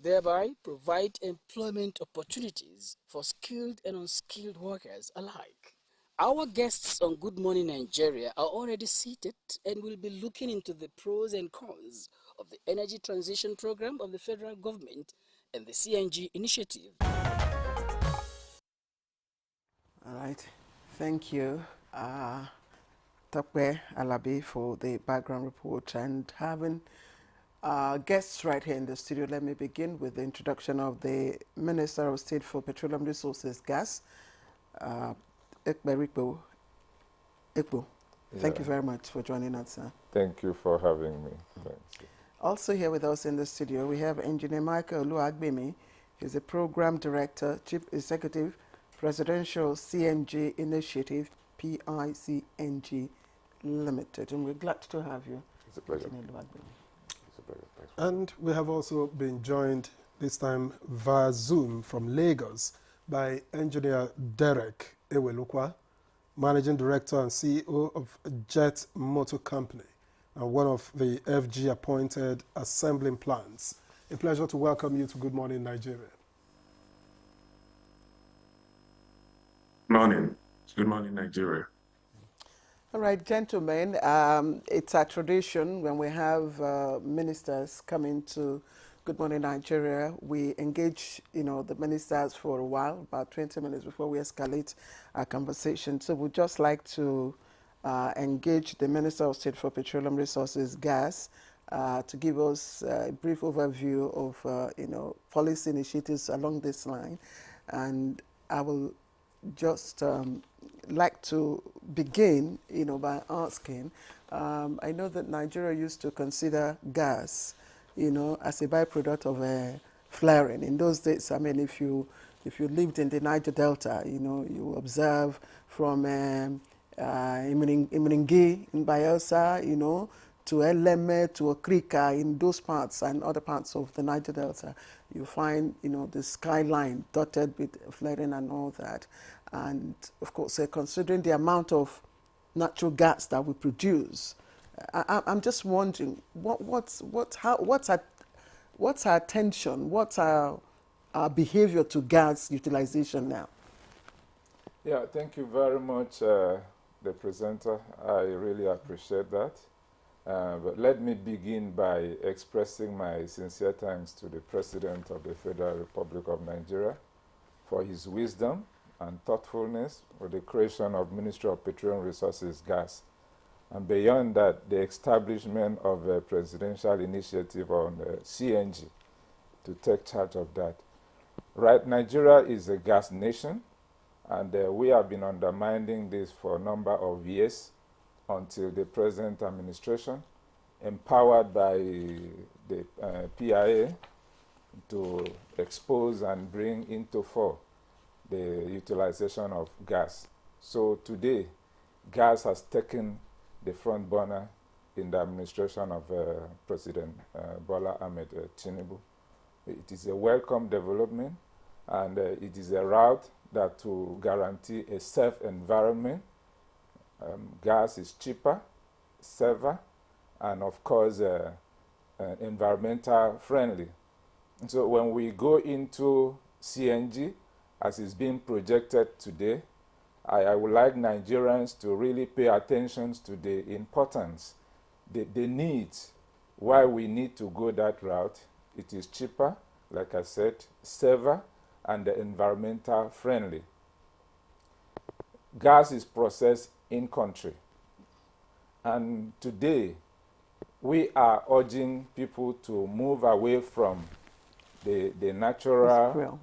Speaker 4: thereby provide employment opportunities for skilled and unskilled workers alike. Our guests on Good Morning Nigeria are already seated and will be looking into the pros and cons of the energy transition program of the federal government and the CNG initiative.
Speaker 1: All right. Thank you, Tokwe Alabi, for the background report. And having guests right here in the studio, let me begin with the introduction of the Minister of State for Petroleum Resources, Gas, Ekberikbo. Ekbo. Thank you very much for joining us, sir.
Speaker 5: Thank you for having me. Thanks.
Speaker 1: Also here with us in the studio, we have Engineer Michael Oluagbemi. He's the Program Director, Chief Executive, Presidential CNG Initiative, PICNG Limited. And we're glad to have you.
Speaker 5: It's a pleasure.
Speaker 1: It's a pleasure.
Speaker 2: And we have also been joined this time via Zoom from Lagos by Engineer Derek Ewelukwa, Managing Director and CEO of Jet Motor Company, and one of the FG appointed assembling plants. A pleasure to welcome you to Good Morning Nigeria.
Speaker 5: Good morning. Good morning, Nigeria.
Speaker 1: All right, gentlemen, it's a tradition when we have ministers coming to Good Morning Nigeria. We engage, the ministers for a while, about 20 minutes before we escalate our conversation. So we'd just like to engage the Minister of State for Petroleum Resources, Gas, to give us a brief overview of, policy initiatives along this line. And I will just like to begin, by asking, I know that Nigeria used to consider gas, as a byproduct of flaring. In those days, I mean, if you lived in the Niger Delta, you observe from Imiringi in Bayelsa, to Eleme, to Okrika, in those parts and other parts of the Niger Delta, you find, the skyline dotted with flaring and all that. And of course, considering the amount of natural gas that we produce, I'm just wondering, what's our attention, what's our behavior to gas utilization now?
Speaker 5: Yeah, thank you very much, the presenter. I really appreciate that. But let me begin by expressing my sincere thanks to the President of the Federal Republic of Nigeria for his wisdom and thoughtfulness for the creation of Ministry of Petroleum Resources, Gas, and beyond that, the establishment of a presidential initiative on CNG take charge of that. Right, Nigeria is a gas nation, and we have been undermining this for a number of years until the present administration, empowered by the PIA, to expose and bring into fore the utilization of gas. So today, gas has taken the front burner in the administration of President Bola Ahmed Tinubu. It is a welcome development, and it is a route that will guarantee a safe environment. Gas is cheaper, safer, and of course environmental friendly. And so when we go into CNG, as is being projected today, I would like Nigerians to really pay attention to the importance, the needs, why we need to go that route. It is cheaper, like I said, safer, and environmental friendly. Gas is processed in country. And today, we are urging people to move away from the natural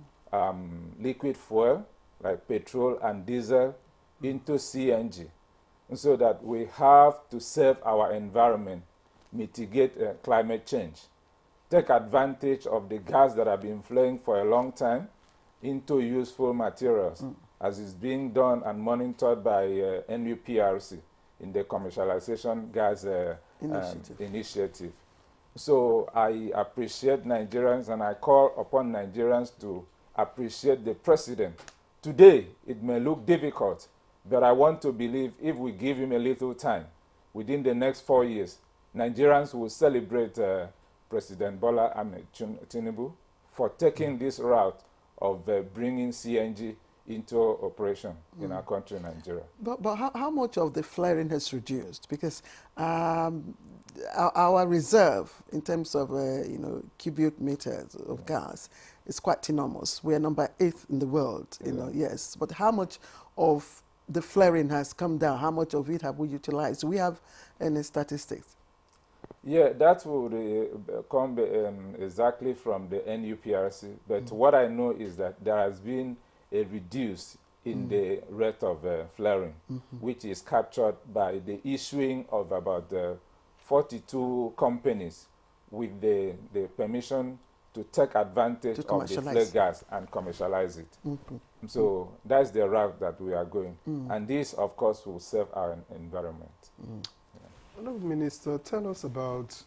Speaker 5: liquid fuel, like petrol and diesel, into CNG, so that we have to save our environment, mitigate climate change, take advantage of the gas that have been flowing for a long time into useful materials, as is being done and monitored by NUPRC in the commercialization gas initiative. So I appreciate Nigerians, and I call upon Nigerians to appreciate the president. Today, it may look difficult, but I want to believe if we give him a little time, within the next 4 years, Nigerians will celebrate President Bola Ahmed Tinubu for taking this route of bringing CNG into operation in our country, Nigeria.
Speaker 1: But how much of the flaring has reduced? Because our reserve in terms of cubic meters of gas is quite enormous. We are number 8 in the world, yes. But how much of the flaring has come down? How much of it have we utilized? Do we have any statistics?
Speaker 5: Yeah, that would come exactly from the NUPRC. But what I know is that there has been a reduce in the rate of flaring, which is captured by the issuing of about 42 companies with the permission to take advantage of the flare gas and commercialize it. So that's the route that we are going. And this, of course, will save our environment.
Speaker 2: Honourable Minister, tell us about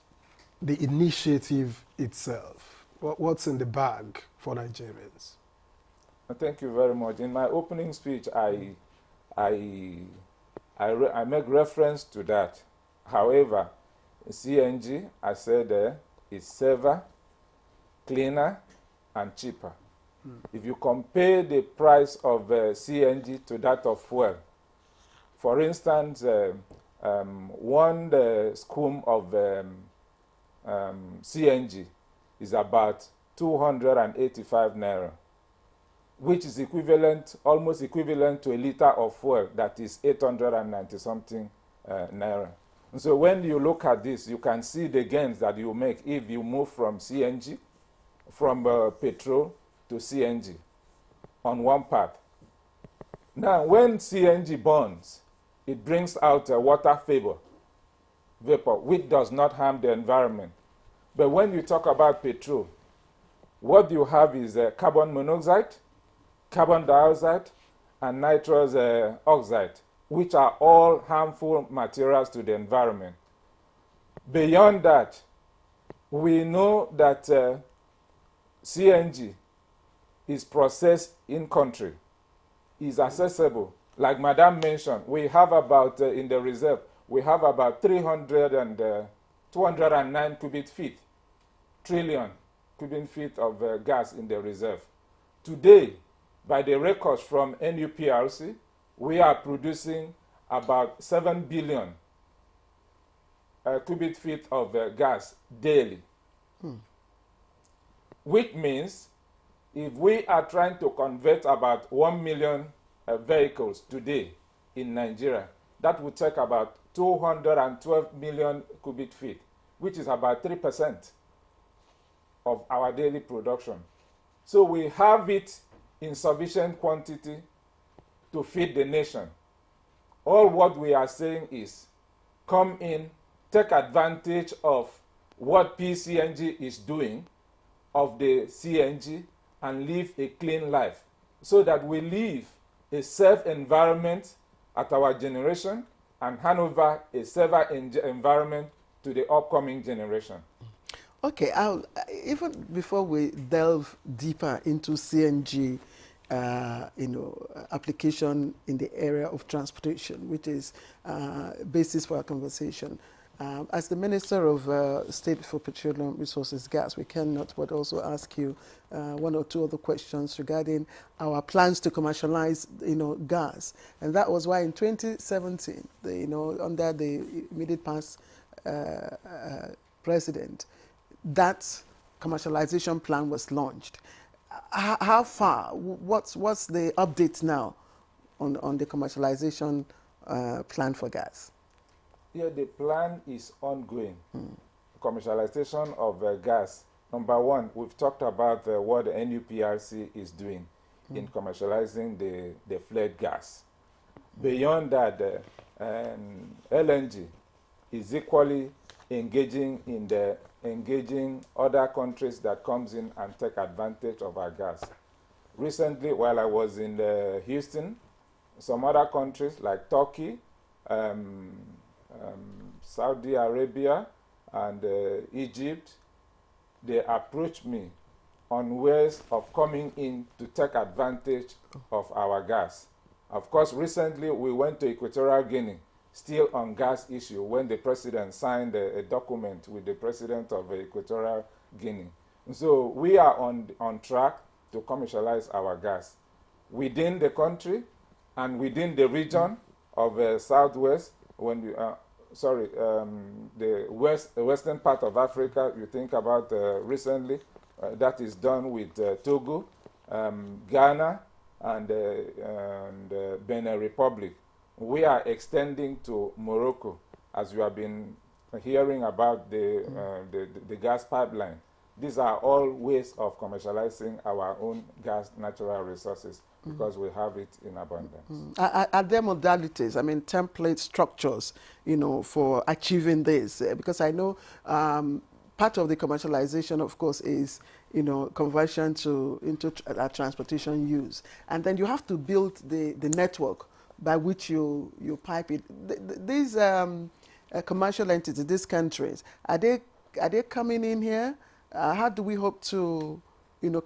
Speaker 2: the initiative itself. What's in the bag for Nigerians?
Speaker 5: Thank you very much. In my opening speech, I make reference to that. However, CNG, I said, is safer, cleaner, and cheaper. If you compare the price of CNG to that of fuel, for instance, one scoop of CNG is about 285 naira, which is equivalent, almost equivalent to a liter of fuel that is 890 something naira. And so when you look at this, you can see the gains that you make if you move from CNG, from petrol to CNG on one path. Now, when CNG burns, it brings out water vapor, which does not harm the environment. But when you talk about petrol, what you have is carbon monoxide, carbon dioxide, and nitrous oxide, which are all harmful materials to the environment. Beyond that, we know that CNG is processed in country, is accessible. Like Madam mentioned, we have about, in the reserve, we have about 209 cubic feet, trillion cubic feet of gas in the reserve. Today, by the records from NUPRC, we are producing about 7 billion cubic feet of gas daily. Which means if we are trying to convert about 1 million vehicles today in Nigeria, that would take about 212 million cubic feet, which is about 3%. of our daily production. So we have it in sufficient quantity to feed the nation. All what we are saying is, come in, take advantage of what PCNG is doing, of the CNG, and live a clean life, so that we live a safe environment at our generation and hand over a safer environment to the upcoming generation.
Speaker 1: Okay, even before we delve deeper into CNG, application in the area of transportation, which is basis for our conversation. As the Minister of State for Petroleum Resources, Gas, we cannot but also ask you one or two other questions regarding our plans to commercialize, gas. And that was why in 2017, under the immediate past president, that commercialization plan was launched. How far? What's the update now on the commercialization plan for gas?
Speaker 5: Yeah, the plan is ongoing. Commercialization of gas. Number one, we've talked about what the NUPRC is doing in commercializing the flare gas. Beyond that, LNG is equally engaging other countries that comes in and take advantage of our gas. Recently, while I was in Houston, some other countries like Turkey, Saudi Arabia, and Egypt, they approached me on ways of coming in to take advantage of our gas. Of course, recently we went to Equatorial Guinea, still on gas issue, when the president signed a document with the president of Equatorial Guinea. So we are on track to commercialize our gas within the country and within the region of Southwest. When we the western part of Africa, you think about recently, that is done with Togo, Ghana, and Benin Republic. We are extending to Morocco, as you have been hearing about the gas pipeline. These are all ways of commercializing our own gas natural resources because we have it in abundance.
Speaker 1: Are there modalities, template structures, for achieving this? Because I know part of the commercialization, of course, is, conversion into transportation use. And then you have to build the network by which you pipe it. These commercial entities, these countries, are they coming in here? How do we hope to,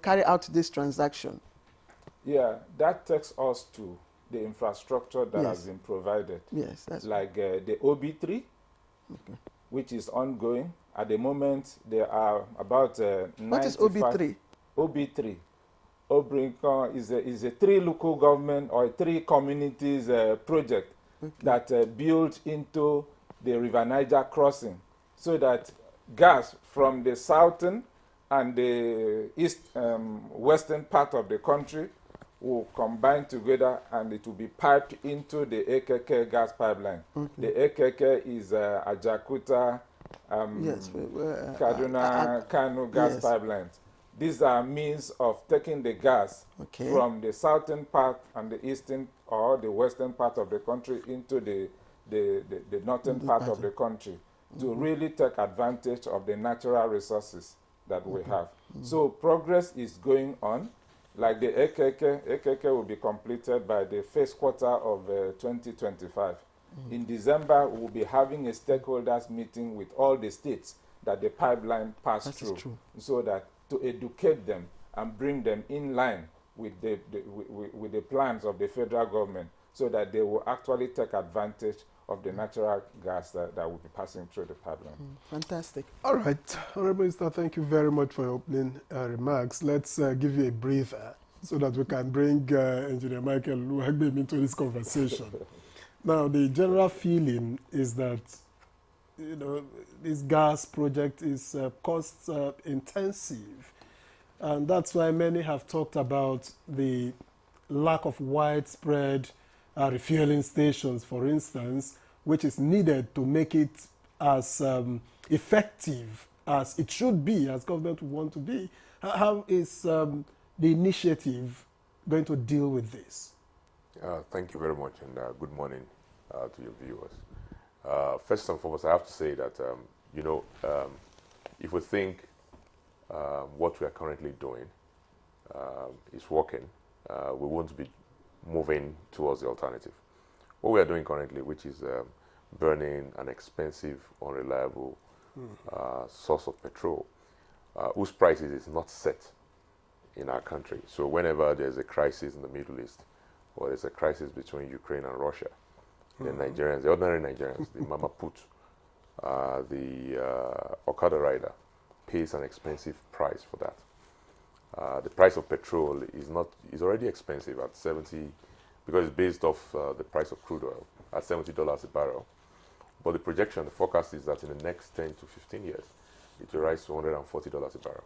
Speaker 1: carry out this transaction?
Speaker 5: Yeah, that takes us to the infrastructure that has been provided.
Speaker 1: Yes, that's
Speaker 5: like the OB3, which is ongoing. At the moment, there are about 95.
Speaker 1: What is OB3?
Speaker 5: OB3. Obrinko is a 3 local government or 3 communities project that built into the River Niger crossing, so that gas from the southern and the western part of the country will combine together and it will be piped into the AKK gas pipeline. The AKK is Ajakuta, Kaduna, Kano gas pipelines. These are means of taking the gas from the southern part and the eastern or the western part of the country into the northern part of the country to really take advantage of the natural resources that we have. So progress is going on. Like the AKK will be completed by the first quarter of 2025. In December, we'll be having a stakeholders meeting with all the states that the pipeline passed through, so that to educate them and bring them in line with the plans of the federal government, so that they will actually take advantage of the natural gas that will be passing through the pipeline.
Speaker 1: Fantastic.
Speaker 2: All right, Honorable Minister, thank you very much for your opening remarks. Let's give you a breather so that we can bring Engineer Michael Luhagbem into this conversation. Now, the general feeling is that, this gas project is cost intensive, and that's why many have talked about the lack of widespread refueling stations, for instance, which is needed to make it as effective as it should be, as government would want to be. How is the initiative going to deal with this?
Speaker 3: Thank you very much, and good morning to your viewers. First and foremost, I have to say that, if we think what we are currently doing is working, we won't be moving towards the alternative. What we are doing currently, which is burning an expensive, unreliable source of petrol, whose prices is not set in our country. So whenever there's a crisis in the Middle East, or there's a crisis between Ukraine and Russia, the Nigerians, the ordinary Nigerians, the mama put, the Okada rider pays an expensive price for that. The price of petrol is already expensive at 70, because it's based off the price of crude oil at $70 a barrel. But the projection, the forecast is that in the next 10 to 15 years, it will rise to $140 a barrel.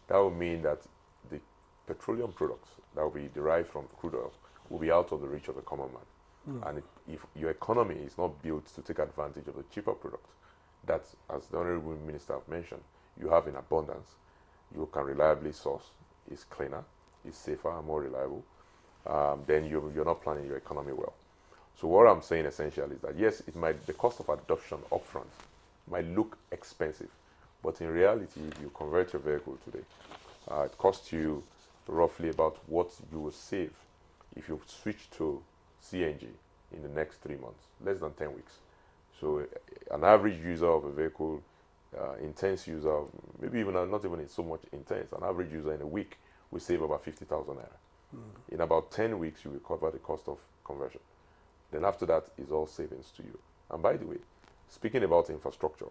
Speaker 3: That will mean that the petroleum products that will be derived from crude oil will be out of the reach of the common man. And if your economy is not built to take advantage of the cheaper products that, as the Honorable Minister have mentioned, you have in abundance, you can reliably source, is cleaner, is safer and more reliable, then you're not planning your economy well. So what I'm saying essentially is that yes, the cost of adoption upfront might look expensive, but in reality, if you convert your vehicle today, it costs you roughly about what you will save if you switch to CNG in the next 3 months, less than 10 weeks. So an average user of a vehicle, intense user, maybe even not even so much intense, an average user in a week will save about 50,000 naira. In about 10 weeks, you will cover the cost of conversion. Then after that is all savings to you. And by the way, speaking about infrastructure,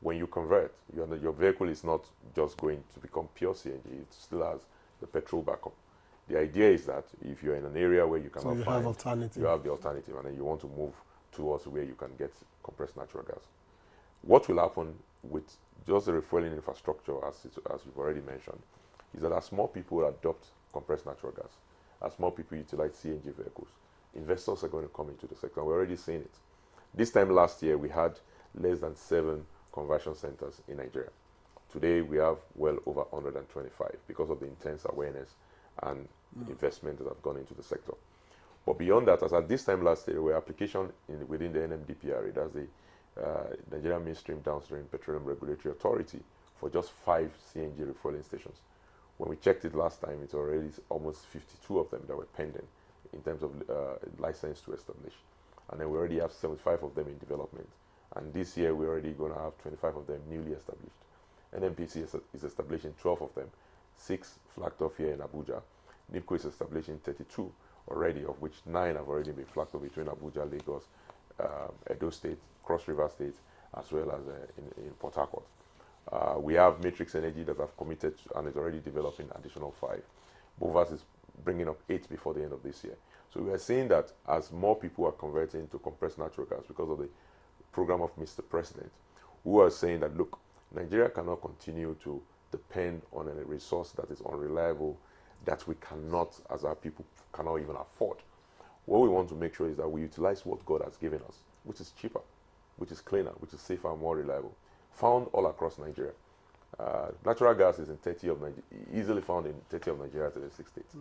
Speaker 3: when you convert, your vehicle is not just going to become pure CNG, it still has the petrol backup. The idea is that if you're in an area where you cannot find, you have the alternative, and then you want to move towards where you can get compressed natural gas. What will happen with just the refueling infrastructure, as you've already mentioned, is that as more people adopt compressed natural gas, as more people utilize CNG vehicles, investors are going to come into the sector. We're already seeing it. This time last year, we had less than 7 conversion centers in Nigeria. Today, we have well over 125 because of the intense awareness and investment that have gone into the sector. But beyond that, as at this time last year, there were applications within the NMDPRA, that's the Nigerian Midstream Downstream Petroleum Regulatory Authority, for just 5 CNG refueling stations. When we checked it last time, it's already almost 52 of them that were pending in terms of license to establish. And then we already have 75 of them in development. And this year, we're already going to have 25 of them newly established. NMPC is establishing 12 of them, 6 flagged off here in Abuja. NIPCO is establishing 32 already, of which 9 have already been flagged off between Abuja, Lagos, Edo State, Cross River State, as well as in Port Harcourt. We have Matrix Energy that have committed and is already developing additional 5. Bovas is bringing up 8 before the end of this year. So we are seeing that as more people are converting to compressed natural gas because of the program of Mr. President, who are saying that, look, Nigeria cannot continue to depend on a resource that is unreliable, that we cannot, as our people, cannot even afford. What we want to make sure is that we utilize what God has given us, which is cheaper, which is cleaner, which is safer and more reliable, found all across Nigeria. Natural gas is in 30 of Nigeria, easily found in 30 of Nigeria to the 6 states.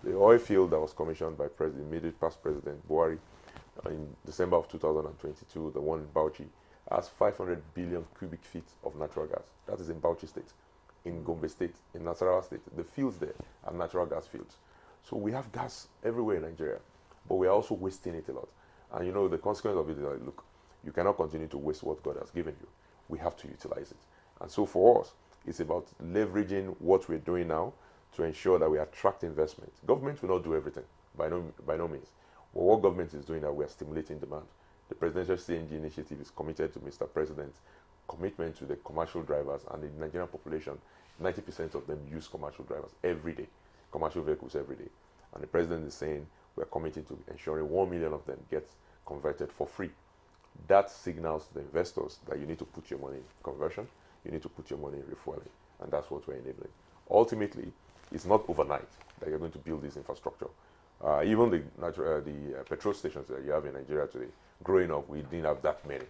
Speaker 3: The oil field that was commissioned by immediate past President Buhari in December of 2022, the one in Bauchi, has 500 billion cubic feet of natural gas. That is in Bauchi State, in Gombe State, in Nasarawa State. The fields there are natural gas fields. So we have gas everywhere in Nigeria, but we are also wasting it a lot. And the consequence of it is that, look, you cannot continue to waste what God has given you. We have to utilize it. And so for us, it's about leveraging what we're doing now to ensure that we attract investment. Government will not do everything, by no means. But what government is doing, that we are stimulating demand. The Presidential CNG initiative is committed to Mr. President's commitment to the commercial drivers, and the Nigerian population, 90% of them use commercial drivers every day, commercial vehicles every day. And the President is saying we are committed to ensuring 1 million of them get converted for free. That signals to the investors that you need to put your money in conversion, you need to put your money in refueling, and that's what we're enabling. Ultimately, it's not overnight that you're going to build this infrastructure. Even the petrol stations that you have in Nigeria today, growing up, we didn't have that many.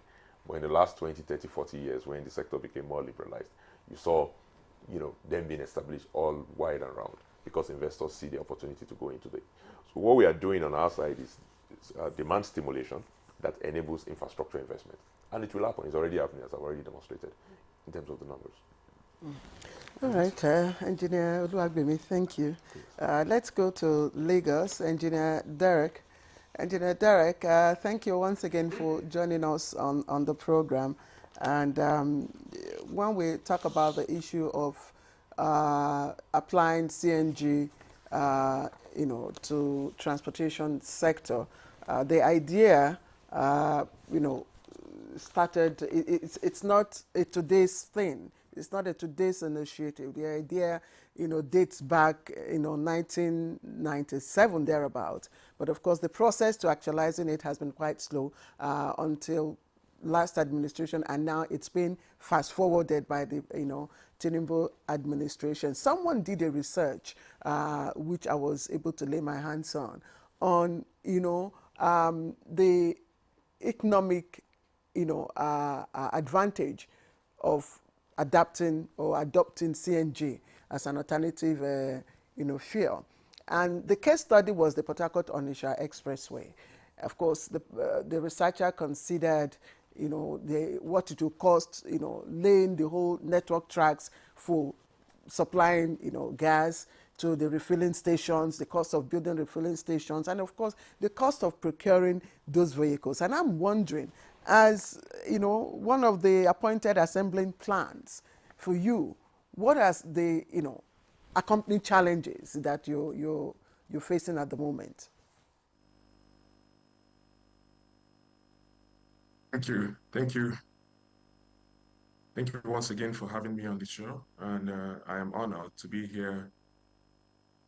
Speaker 3: But in the last 20, 30, 40 years, when the sector became more liberalized, you saw, them being established all wide and round because investors see the opportunity to go into it. So what we are doing on our side is demand stimulation that enables infrastructure investment. And it will happen. It's already happening, as I've already demonstrated, in terms of the numbers.
Speaker 1: All right, Engineer Oluwagbemi, thank you. Let's go to Lagos. Engineer Derek. Engineer Derek, thank you once again for joining us on the program. And when we talk about the issue of applying CNG, to transportation sector, the idea, started. It's not a today's thing. It's not a today's initiative. The idea, dates back, 1997 thereabout. But of course, the process to actualizing it has been quite slow until last administration, and now it's been fast forwarded by the, Tinubu administration. Someone did a research, which I was able to lay my hands on, the economic, advantage of adopting CNG as an alternative, fuel. And the case study was the Port Harcourt-Onitsha Expressway. Of course, the researcher considered, what it will cost, laying the whole network tracks for supplying, gas to the refilling stations, the cost of building refilling stations, and of course, the cost of procuring those vehicles. And I'm wondering, as one of the appointed assembling plants for you, what are the accompanying challenges that you're facing at the moment?
Speaker 6: Thank you once again for having me on the show, and I am honored to be here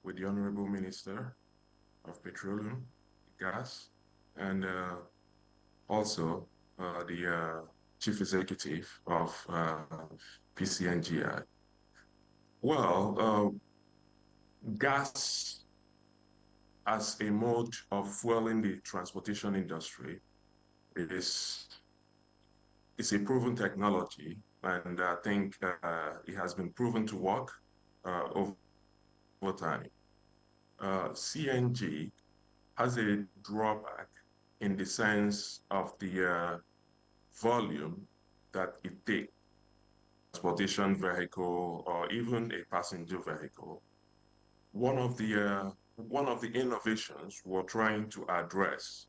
Speaker 6: with the Honorable Minister of Petroleum, Gas, and also the Chief Executive of PCNGI. Well, gas as a mode of fueling the transportation industry is a proven technology, and I think it has been proven to work over time. CNG has a drawback in the sense of the volume that it takes, transportation vehicle or even a passenger vehicle. One of the innovations we're trying to address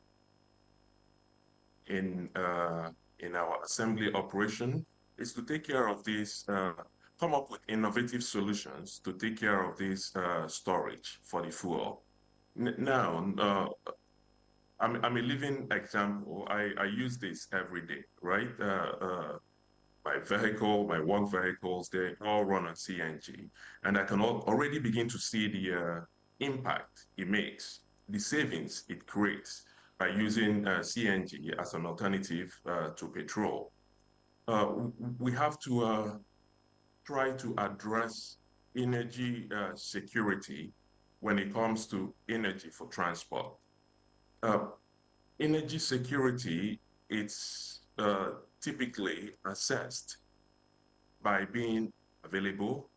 Speaker 6: in our assembly operation is to take care of this, come up with innovative solutions to take care of this storage for the fuel. Now, I'm a living example. I use this every day, right? My vehicle, my work vehicles, they all run on CNG. And I can already begin to see the impact it makes, the savings it creates by using CNG as an alternative to petrol. We have to try to address energy security when it comes to energy for transport. Energy security, it's typically assessed by being available,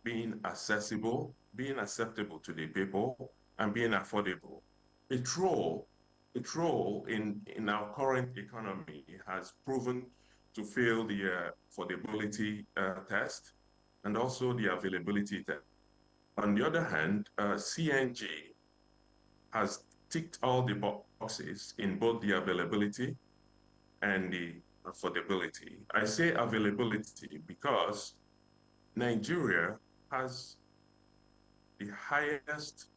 Speaker 6: being accessible, being acceptable to the people, and being affordable. Petrol in our current economy has proven to fail the affordability test and also the availability test. On the other hand, CNG has ticked all the boxes in both the availability and the affordability. I say availability because Nigeria has the highest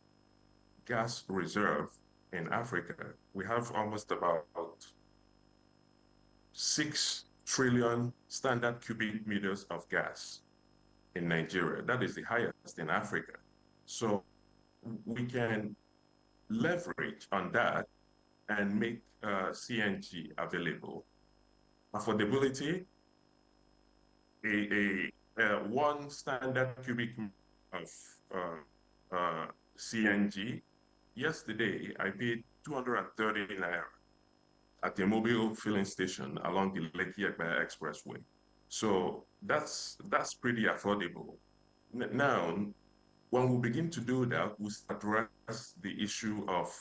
Speaker 6: gas reserve in Africa. We have almost about 6 trillion standard cubic meters of gas in Nigeria. That is the highest in Africa. So we can leverage on that and make CNG available. Affordability, one standard cubic of CNG, yesterday I paid 230 naira. at a mobile filling station along the Lekki Ekpe Expressway. So that's pretty affordable. Now, when we begin to do that, we address the issue of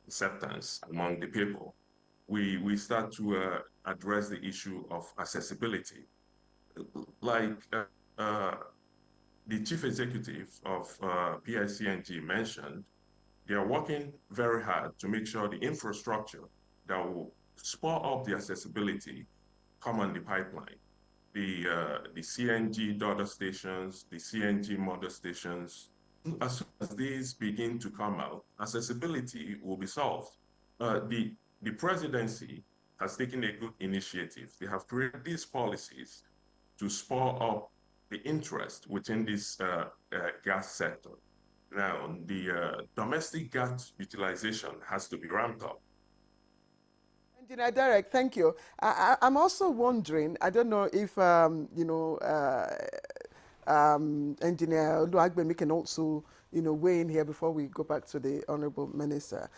Speaker 6: acceptance among the people. We start to address the issue of accessibility. Like the chief executive of PICNG mentioned, they are working very hard to make sure the infrastructure that will spur up the accessibility come on the pipeline. The CNG daughter stations, the CNG mother stations, as soon as these begin to come out, accessibility will be solved. The presidency has taken a good initiative. They have created these policies to spur up the interest within this gas sector. Now, the domestic gas utilization has to be ramped up.
Speaker 1: Engineer Derek, thank you. I'm also wondering, I don't know if, Engineer Oluwagbemi can also, weigh in here before we go back to the Honorable Minister.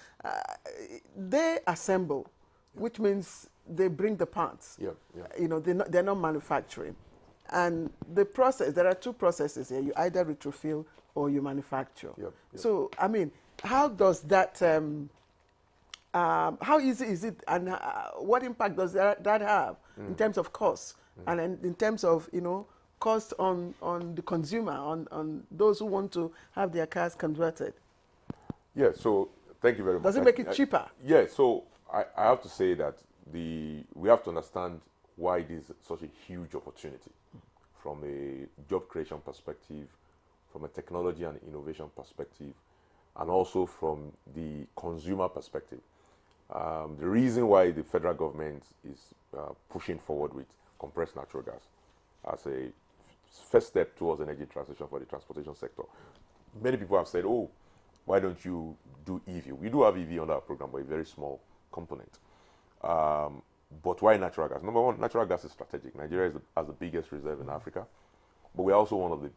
Speaker 1: They assemble, which means they bring the parts. They're not manufacturing. And the process, there are two processes here. You either retrofill or you manufacture. So, I mean, how does that, how easy is it, and what impact does that have in terms of cost and in terms of, cost on the consumer, on those who want to have their cars converted?
Speaker 3: Yeah, so thank you very much.
Speaker 1: Does it make it cheaper?
Speaker 3: Yeah, so I have to say that we have to understand why it is such a huge opportunity from a job creation perspective, from a technology and innovation perspective, and also from the consumer perspective. The reason why the federal government is pushing forward with compressed natural gas as a first step towards energy transition for the transportation sector. Many people have said, oh, why don't you do EV? We do have EV under our program, but a very small component. But why natural gas? Number one, natural gas is strategic. Nigeria has the biggest reserve in Africa, but we're also one of the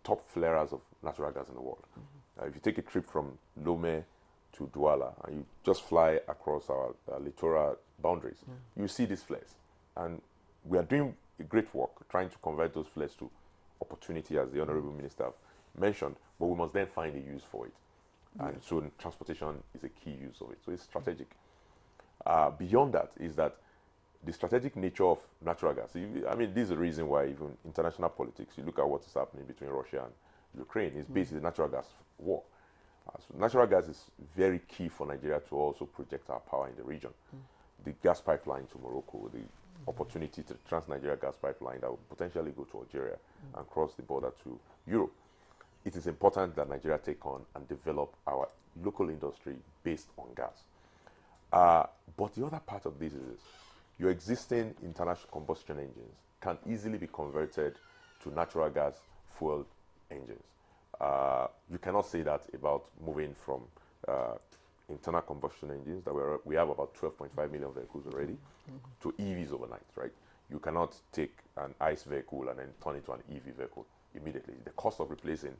Speaker 3: top flares of natural gas in the world. If you take a trip from Lome to Douala and you just fly across our littoral boundaries, you see these flares. And we are doing a great work trying to convert those flares to opportunity, as the Honorable Minister mentioned, but we must then find a use for it. And so transportation is a key use of it. So it's strategic. Beyond that is that the strategic nature of natural gas. I mean, this is the reason why even international politics, you look at what is happening between Russia and Ukraine, is basically the natural gas war. So natural gas is very key for Nigeria to also project our power in the region. The gas pipeline to Morocco, the opportunity to Trans-Nigeria gas pipeline that will potentially go to Algeria and cross the border to Europe. It is important that Nigeria take on and develop our local industry based on gas. But the other part of this is your existing internal combustion engines can easily be converted to natural gas fueled engines. You cannot say that about moving from internal combustion engines that we have about 12.5 million vehicles already to EVs overnight, right? You cannot take an ICE vehicle and then turn it to an EV vehicle immediately. The cost of replacing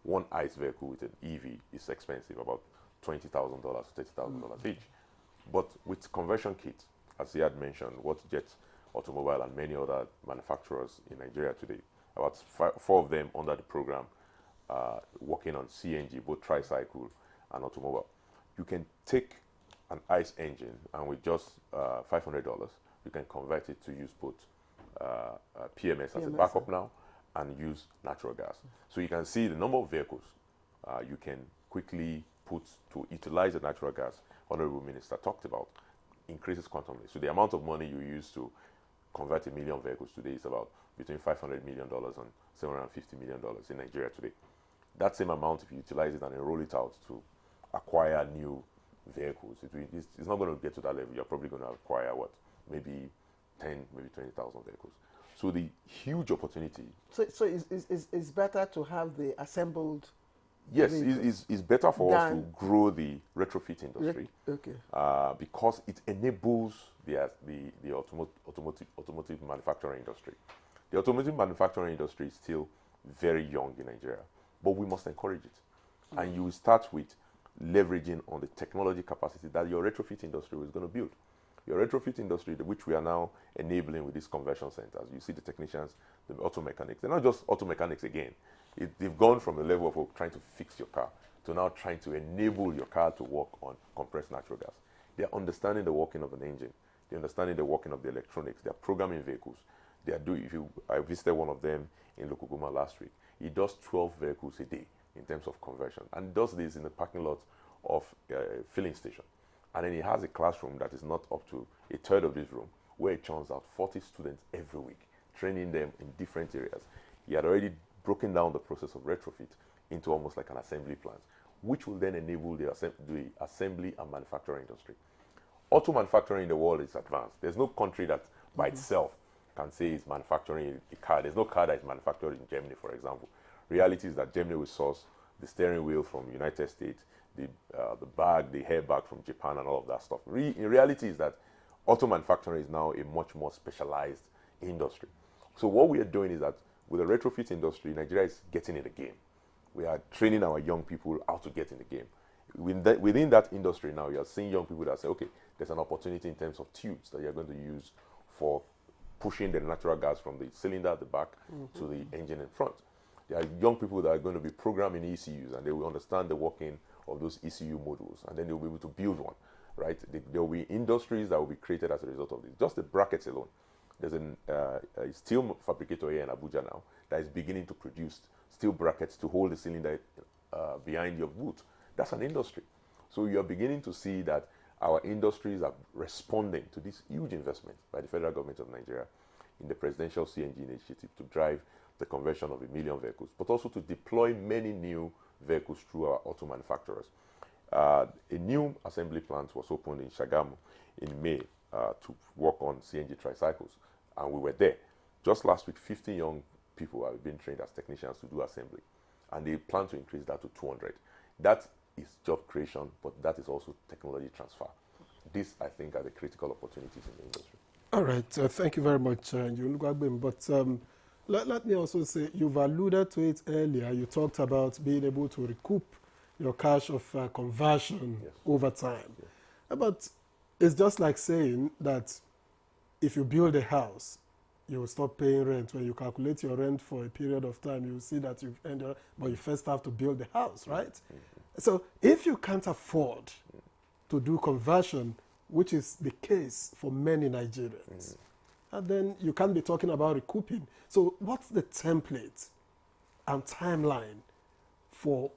Speaker 3: one ICE vehicle with an EV is expensive, about $20,000 to $30,000 each. But with conversion kits, as he had mentioned, what Jet Automobile and many other manufacturers in Nigeria today, about four of them under the program, working on CNG, both tricycle and automobile. You can take an ICE engine and with just $500, you can convert it to use both PMS as a backup now and use natural gas. So you can see the number of vehicles you can quickly put to utilize the natural gas Honorable Minister talked about increases quantumly. So the amount of money you use to convert 1 million vehicles today is about between $500 million and $750 million in Nigeria today. That same amount, if you utilize it and enroll it out to acquire new vehicles, it's not going to get to that level. You're probably going to acquire, maybe 10, maybe 20,000 vehicles. So the huge opportunity. So
Speaker 1: it's better to have the assembled.
Speaker 3: Yes, it's better for us to grow the retrofit industry. Because it enables the automotive manufacturing industry. The automotive manufacturing industry is still very young in Nigeria, but we must encourage it. And you will start with leveraging on the technology capacity that your retrofit industry is going to build. Your retrofit industry, which we are now enabling with these conversion centers, you see the technicians, the auto mechanics. They're not just auto mechanics again. They've gone from the level of trying to fix your car to now trying to enable your car to work on compressed natural gas. They're understanding the working of an engine. They're understanding the working of the electronics. They're programming vehicles. They are doing. I visited one of them in Lokogoma last week. He does 12 vehicles a day in terms of conversion, and does this in the parking lot of a filling station. And then he has a classroom that is not up to a third of this room, where he churns out 40 students every week, training them in different areas. He had already broken down the process of retrofit into almost like an assembly plant, which will then enable the assembly and manufacturing industry. Auto manufacturing in the world is advanced. There's no country that by itself can say it's manufacturing a car. There's no car that is manufactured in Germany, for example. Reality is that Germany will source the steering wheel from the United States, the bag, the airbag from Japan, and all of that stuff. In reality is that auto manufacturing is now a much more specialized industry. So what we are doing is that with the retrofit industry, Nigeria is getting in the game. We are training our young people how to get in the game. Within that industry now, you are seeing young people that say, okay, there's an opportunity in terms of tubes that you're going to use for pushing the natural gas from the cylinder at the back to the engine in front. There are young people that are going to be programming ECUs, and they will understand the working of those ECU modules, and then they'll be able to build one, right? There will be industries that will be created as a result of this. Just the brackets alone. There's a steel fabricator here in Abuja now that is beginning to produce steel brackets to hold the cylinder behind your boot. That's an industry. So you're beginning to see that our industries are responding to this huge investment by the federal government of Nigeria in the presidential CNG initiative to drive the conversion of 1 million vehicles, but also to deploy many new vehicles through our auto manufacturers. A new assembly plant was opened in Shagamu in May to work on CNG tricycles, and we were there. Just last week, 50 young people have been trained as technicians to do assembly, and they plan to increase that to 200. That is job creation, but that is also technology transfer. These, I think, are the critical opportunities in the industry.
Speaker 2: All right, thank you very much, but let me also say, you've alluded to it earlier. You talked about being able to recoup your cash of conversion over time.
Speaker 3: Yes.
Speaker 2: But it's just like saying that if you build a house, you will stop paying rent. When you calculate your rent for a period of time, you will see that you've ended, but you first have to build the house, right? So if you can't afford to do conversion, which is the case for many Nigerians, and then you can't be talking about recouping. So what's the template and timeline for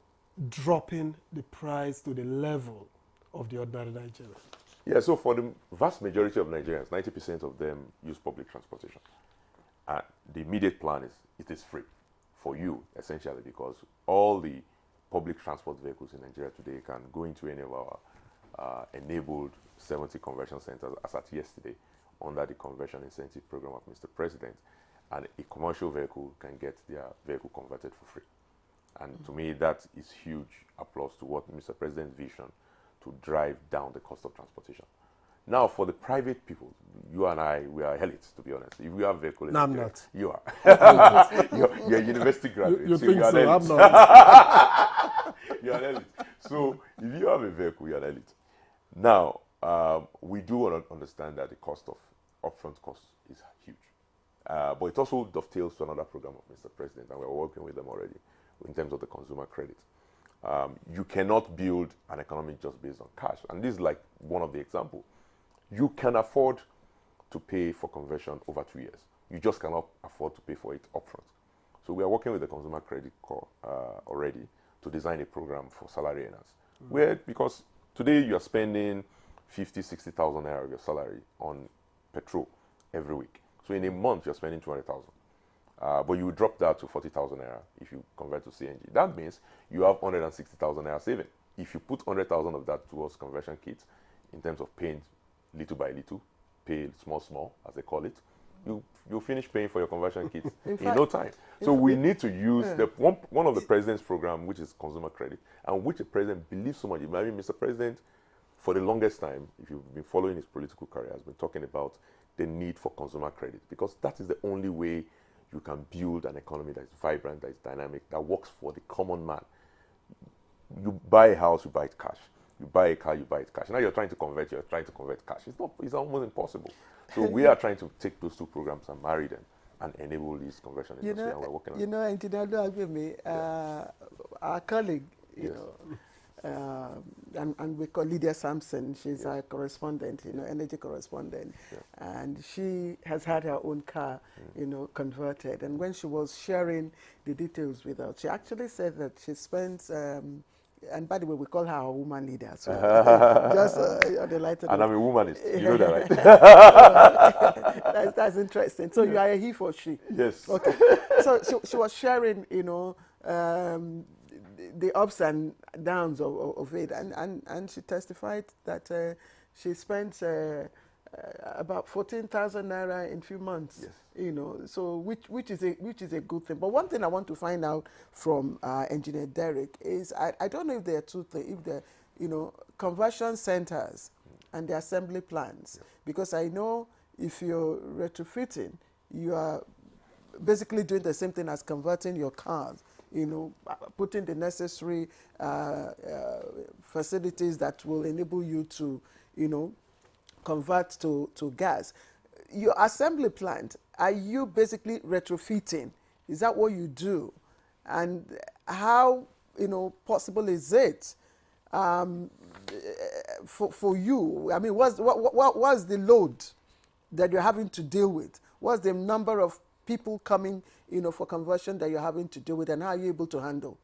Speaker 2: dropping the price to the level of the ordinary Nigerian?
Speaker 3: Yeah, so for the vast majority of Nigerians, 90% of them use public transportation. The immediate plan is it is free for you, essentially, because all the public transport vehicles in Nigeria today can go into any of our enabled 70 conversion centers as at yesterday under the conversion incentive program of Mr. President, and a commercial vehicle can get their vehicle converted for free. And to me, that is huge applause to what Mr. President's vision to drive down the cost of transportation. Now, for the private people, you and I, we are elites, to be honest. If we have vehicle,
Speaker 2: no, I'm not.
Speaker 3: You are. you're a university graduate.
Speaker 2: You think
Speaker 3: you're
Speaker 2: so?
Speaker 3: an
Speaker 2: I'm not.
Speaker 3: You're an elite. So if you have a vehicle, you're an elite. Now, we do want to understand that the cost of upfront costs is huge. But it also dovetails to another program of Mr. President, and we're working with them already in terms of the consumer credit. You cannot build an economy just based on cash. And this is like one of the examples. You can afford to pay for conversion over 2 years. You just cannot afford to pay for it upfront. So we are working with the Consumer Credit Corps already to design a program for salary earners. Because today you are spending 50, 60,000 naira of your salary on petrol every week. So in a month you're spending 200,000. But you drop that to 40,000 naira if you convert to CNG. That means you have 160,000 naira saving. If you put 100,000 of that towards conversion kits, in terms of paying little by little, pay small, as they call it, you finish paying for your conversion kits in no time. So we need to use one of the president's program, which is consumer credit, and which the president believes so much. I mean, Mr. President, for the longest time, if you've been following his political career, has been talking about the need for consumer credit, because that is the only way you can build an economy that is vibrant, that is dynamic, that works for the common man. You buy a house, you buy it cash. You buy a car, you buy it cash. Now you're trying to convert cash. It's almost impossible. So we are trying to take those two programs and marry them and enable this conversion industry, and we're working on it.
Speaker 1: Engineer, do agree with me. Our colleague, and we call Lydia Sampson. She's our correspondent, energy correspondent, and she has had her own car, converted. And when she was sharing the details with us, she actually said that she spends. And by the way, we call her a woman leader. So just on the lighter
Speaker 3: and
Speaker 1: note.
Speaker 3: I'm a womanist. You know that,
Speaker 1: right? that's interesting. So you are a he for she.
Speaker 3: Yes.
Speaker 1: Okay. So she was sharing, the ups and downs of it, and she testified that she spent about 14,000 naira in a few months.
Speaker 3: Yes.
Speaker 1: So which is a good thing. But one thing I want to find out from Engineer Derek is I don't know if there are two things, if there conversion centers and the assembly plants, because I know if you're retrofitting, you are basically doing the same thing as converting your cars, putting the necessary facilities that will enable you to, convert to gas. Your assembly plant, are you basically retrofitting? Is that what you do? And how, possible is it for you? I mean, what's the load that you're having to deal with? What's the number of people coming, for conversion that you're having to deal with, and how are you able to handle?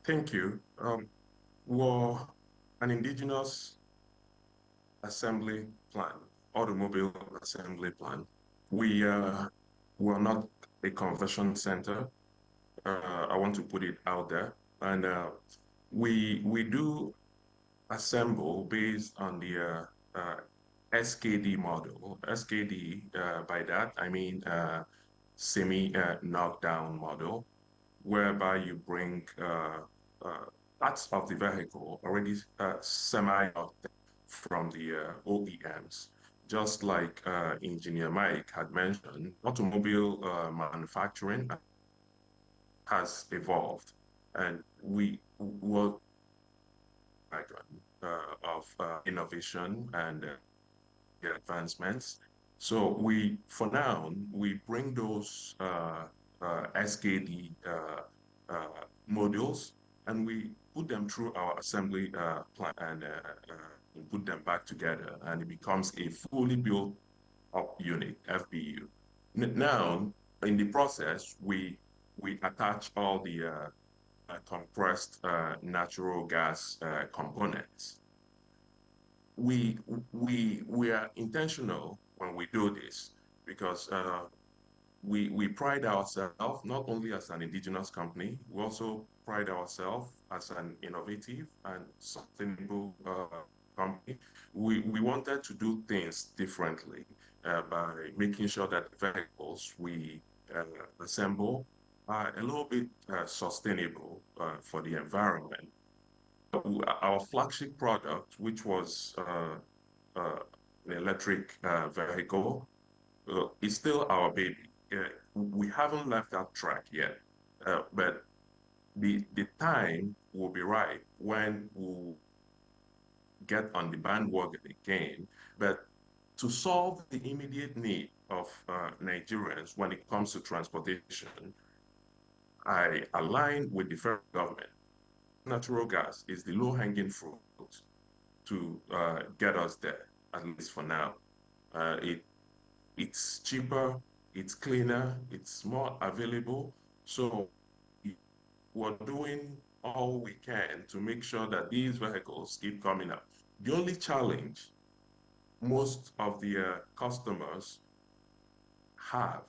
Speaker 6: Thank you. We're an indigenous assembly plant, automobile assembly plant. We're not a conversion center. I want to put it out there. And we do assemble based on the SKD model. SKD, by that, I mean semi-knockdown model, whereby you bring parts of the vehicle already semi-knocked from the OEMs. Just like Engineer Mike had mentioned, automobile manufacturing has evolved, and we will of innovation and advancements. So for now, we bring those SKD modules, and we put them through our assembly plant and put them back together, and it becomes a fully built up unit, FBU. Now, in the process, we attach all the compressed natural gas components. We are intentional when we do this because we pride ourselves not only as an indigenous company, we also pride ourselves as an innovative and sustainable company. We wanted to do things differently by making sure that the vehicles we assemble are a little bit sustainable for the environment. Our flagship product, which was an electric vehicle, is still our baby. We haven't left that track yet, but the time will be right when we'll get on the bandwagon again. But to solve the immediate need of Nigerians when it comes to transportation, I align with the federal government. Natural gas is the low-hanging fruit to get us there, at least for now. It's cheaper, it's cleaner, it's more available. So we're doing all we can to make sure that these vehicles keep coming up. The only challenge most of the customers have,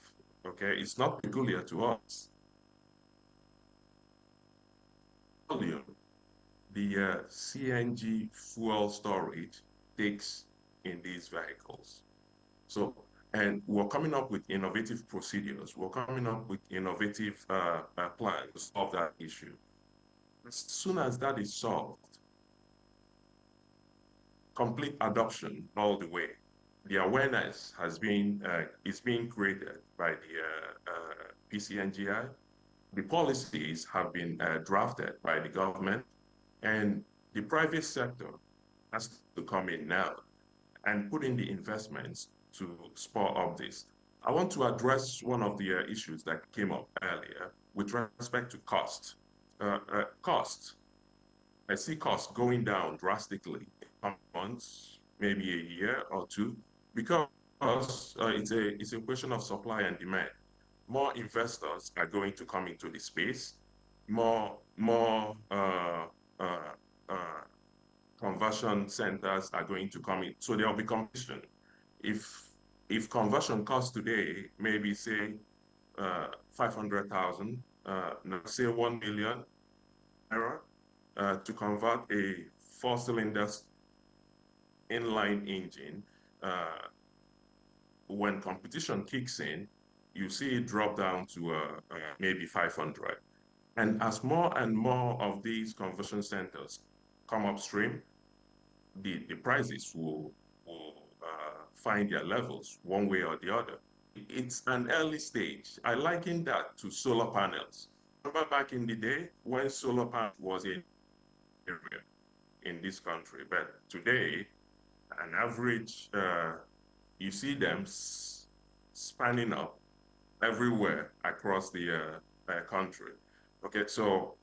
Speaker 6: okay, it's not peculiar to us. The CNG fuel storage takes in these vehicles. So, and we're coming up with innovative procedures. We're coming up with innovative plans to solve that issue. As soon as that is solved, complete adoption all the way. The awareness has been is being created by the PCNGI, the policies have been drafted by the government, and the private sector has to come in now and put in the investments to spur up this. I want to address one of the issues that came up earlier with respect to cost. Cost. I see costs going down drastically in some months, maybe a year or two, because it's a question of supply and demand. More investors are going to come into the space. More conversion centers are going to come in, so there will be competition. If conversion costs today, maybe say 500,000, now say 1 million naira, to convert a four-cylinder inline engine, when competition kicks in, you see it drop down to maybe 500. And as more and more of these conversion centers come upstream, the prices will find their levels one way or the other. It's an early stage. I liken that to solar panels. Remember back in the day when solar panels was in area in this country, but today, an average, you see them spanning up everywhere across the country. Okay, so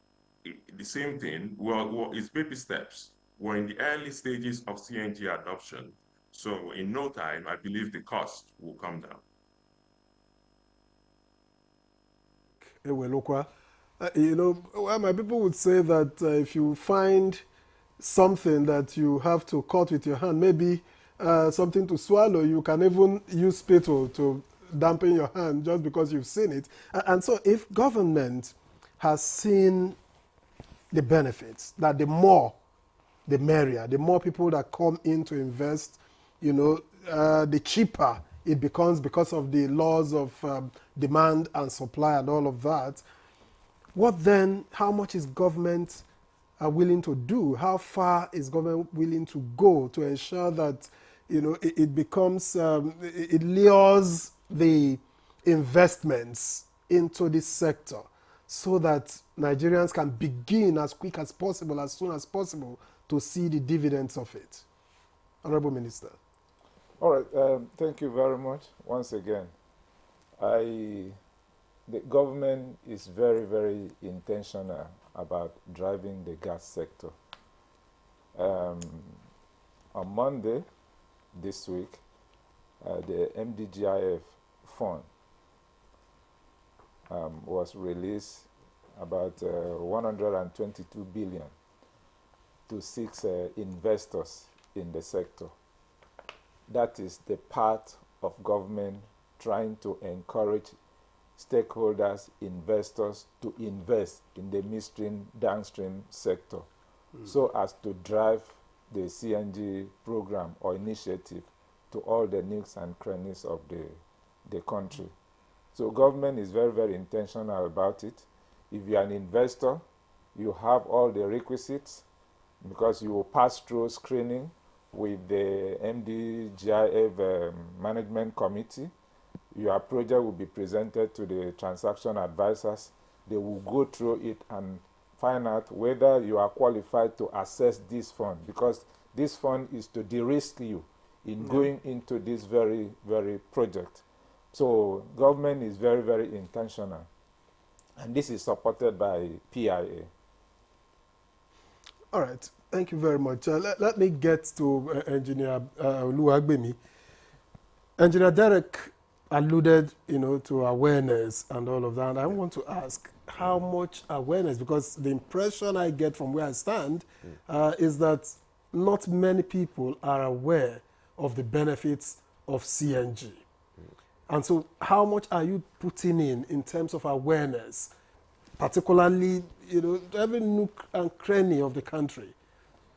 Speaker 6: the same thing, well, it's baby steps. We're in the early stages of CNG adoption. So in no time, I believe the cost will come down.
Speaker 2: You know, well, my people would say that if you find something that you have to cut with your hand, maybe something to swallow, you can even use spittle to dampen your hand just because you've seen it. And so if government has seen the benefits, that the more, the merrier, the more people that come in to invest, you know, the cheaper it becomes because of the laws of demand and supply and all of that. What then, how much is government willing to do? How far is government willing to go to ensure that, you know, it becomes, it lures the investments into this sector so that Nigerians can begin as quick as possible, as soon as possible, to see the dividends of it? Honorable Minister.
Speaker 5: All right, thank you very much once again. The government is very, very intentional about driving the gas sector. On Monday this week, the MDGIF fund was released about 122 billion to 6 investors in the sector. That is the part of government trying to encourage stakeholders, investors to invest in the midstream, downstream sector so as to drive the CNG program or initiative to all the nooks and crannies of the country. So government is very, very intentional about it. If you are an investor, you have all the requisites because you will pass through screening with the MDGIF Management Committee. Your project will be presented to the transaction advisors. They will go through it and find out whether you are qualified to access this fund, because this fund is to de-risk you in going into this very, very project. So government is very, very intentional. And this is supported by PIA.
Speaker 2: All right. Thank you very much. Let me get to Engineer Oluwagbemi. Engineer Derek alluded, you know, to awareness and all of that. And I want to ask, how much awareness? Because the impression I get from where I stand is that not many people are aware of the benefits of CNG. And so how much are you putting in terms of awareness, particularly, you know, every nook and cranny of the country?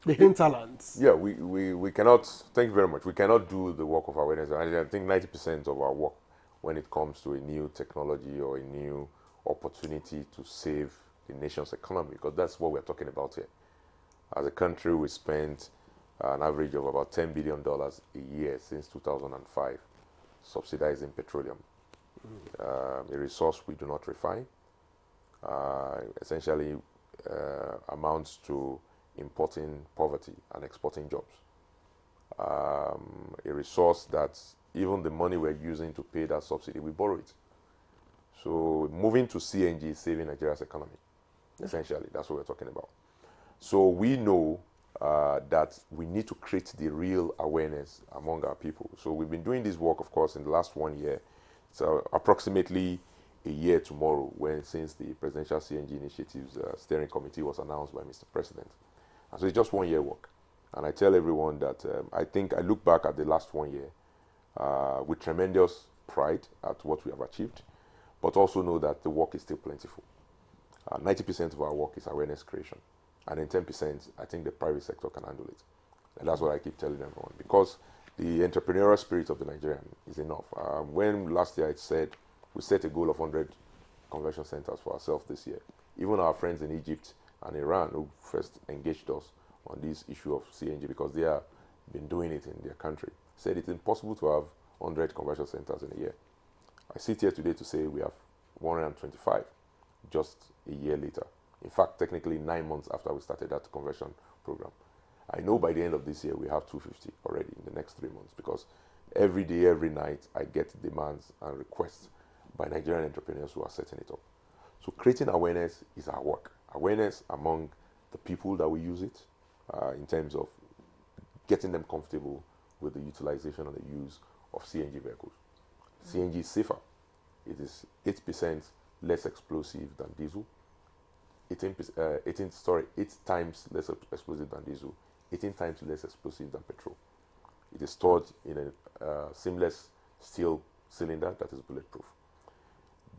Speaker 2: The hinterlands.
Speaker 3: Yeah, we cannot, thank you very much, we cannot do the work of awareness. I think 90% of our work when it comes to a new technology or a new opportunity to save the nation's economy, because that's what we're talking about here. As a country, we spent an average of about $10 billion a year since 2005 subsidizing petroleum, a resource we do not refine, essentially amounts to importing poverty and exporting jobs. A resource that even the money we're using to pay that subsidy, we borrow it. So moving to CNG is saving Nigeria's economy. Essentially, that's what we're talking about. So we know that we need to create the real awareness among our people. So we've been doing this work, of course, in the last 1 year. So approximately a year tomorrow, since the Presidential CNG Initiatives Steering Committee was announced by Mr. President. And so it's just 1 year work. And I tell everyone that I think I look back at the last 1 year with tremendous pride at what we have achieved, but also know that the work is still plentiful. 90% of our work is awareness creation. And then 10%, I think the private sector can handle it. And that's what I keep telling everyone, because the entrepreneurial spirit of the Nigerian is enough. When last year I said we set a goal of 100 convention centers for ourselves this year, even our friends in Egypt and Iran, who first engaged us on this issue of CNG, because they have been doing it in their country, said it's impossible to have 100 convention centers in a year. I sit here today to say we have 125 just a year later. In fact, technically 9 months after we started that conversion program. I know by the end of this year we have 250 already in the next 3 months, because every day, every night, I get demands and requests by Nigerian entrepreneurs who are setting it up. So creating awareness is our work. Awareness among the people that we use it, in terms of getting them comfortable with the utilization and the use of CNG vehicles. CNG is safer. It is 8% less explosive than diesel. 8 times less explosive than diesel, 18 times less explosive than petrol. It is stored in a seamless steel cylinder that is bulletproof.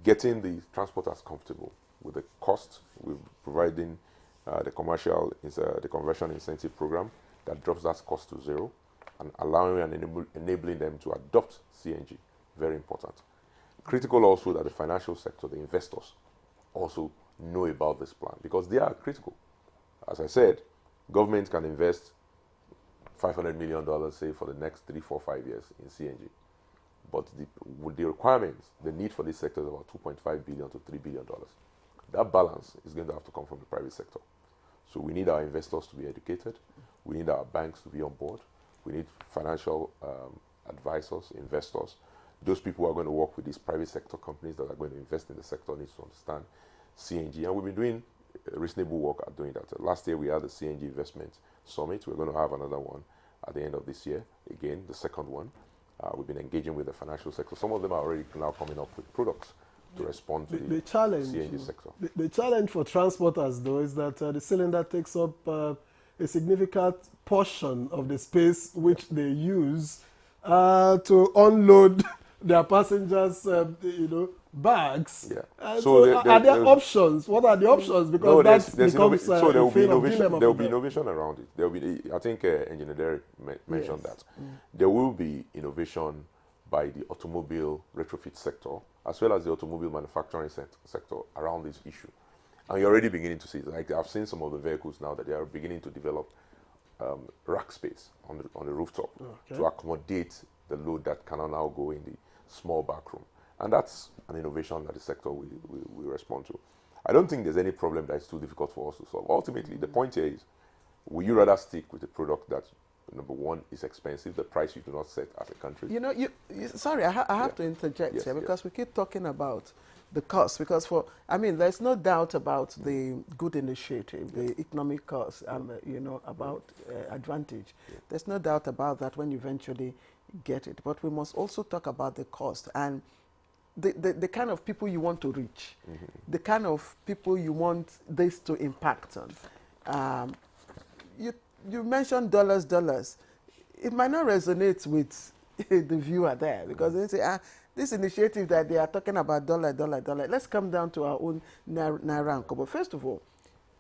Speaker 3: Getting the transporters comfortable with the cost, we're providing the conversion incentive program that drops that cost to zero, and allowing and enabling them to adopt CNG. Very important. Critical also that the financial sector, the investors, also know about this plan, because they are critical. As I said, government can invest $500 million, say, for the next 3, 4, 5 years in CNG. But with the requirements, the need for this sector is about $2.5 billion to $3 billion. That balance is going to have to come from the private sector. So we need our investors to be educated. We need our banks to be on board. We need financial advisors, investors. Those people who are going to work with these private sector companies that are going to invest in the sector needs to understand CNG. And we've been doing reasonable work at doing that. Last year we had the CNG Investment Summit. We're going to have another one at the end of this year. Again, the second one. We've been engaging with the financial sector. Some of them are already now coming up with products to respond to the
Speaker 2: challenge,
Speaker 3: CNG sector.
Speaker 2: The challenge for transporters, though, is that the cylinder takes up a significant portion of the space which they use to unload their passengers' bags.
Speaker 3: Yeah.
Speaker 2: So are there options? What are the options? Because that becomes
Speaker 3: so there will be
Speaker 2: innovation.
Speaker 3: There will be innovation around it. There will be. I think Engineer Derek mentioned that. There will be innovation by the automobile retrofit sector, as well as the automobile manufacturing sector around this issue. And you're already beginning to see it. Like, I've seen some of the vehicles now that they are beginning to develop rack space on the rooftop to accommodate the load that cannot now go in the small back room. And that's an innovation that the sector will respond to. I don't think there's any problem that is too difficult for us to solve. Ultimately, the point here is, will you rather stick with a product that, number one, is expensive, the price you do not set as a country?
Speaker 1: Sorry, I have to interject here, because we keep talking about the cost, because there's no doubt about the good initiative, the economic cost, about advantage. There's no doubt about that when you eventually get it. But we must also talk about the cost and the kind of people you want to reach, the kind of people you want this to impact on. You mentioned dollars. It might not resonate with the viewer there, because they say, this initiative that they are talking about, dollar. Let's come down to our own Naira and Kobo. First of all,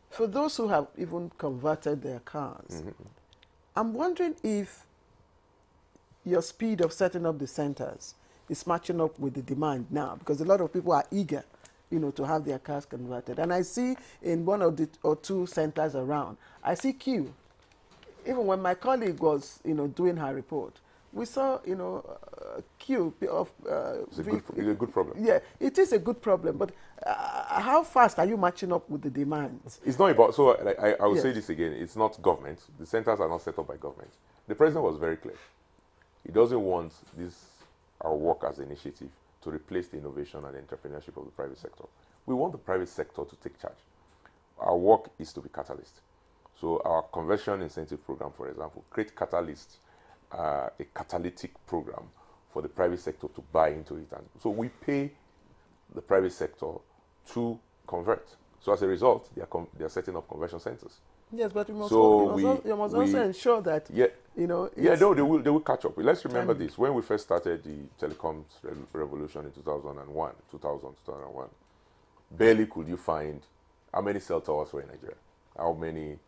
Speaker 1: for those who have even converted their cars, I'm wondering if your speed of setting up the centers is matching up with the demand now, because a lot of people are eager, to have their cars converted. And I see in one or two centers around, I see queue. Even when my colleague was, doing her report, we saw, queue of
Speaker 3: it's a good problem.
Speaker 1: Yeah, it is a good problem, but how fast are you matching up with the demands?
Speaker 3: It's not about, so like, I will
Speaker 1: Yes.
Speaker 3: say this again, it's not government. The centers are not set up by government. The president was very clear. He doesn't want our work as an initiative to replace the innovation and entrepreneurship of the private sector. We want the private sector to take charge. Our work is to be catalyst. So our conversion incentive program, for example, create catalyst, a catalytic program for the private sector to buy into it. And so we pay the private sector to convert. So as a result, they are setting up conversion centers.
Speaker 1: Yes, but you must
Speaker 3: also
Speaker 1: ensure that, you know...
Speaker 3: Yeah, no, they will catch up. Let's remember this. When we first started the telecoms revolution in 2001, barely could you find how many cell towers were in Nigeria, how many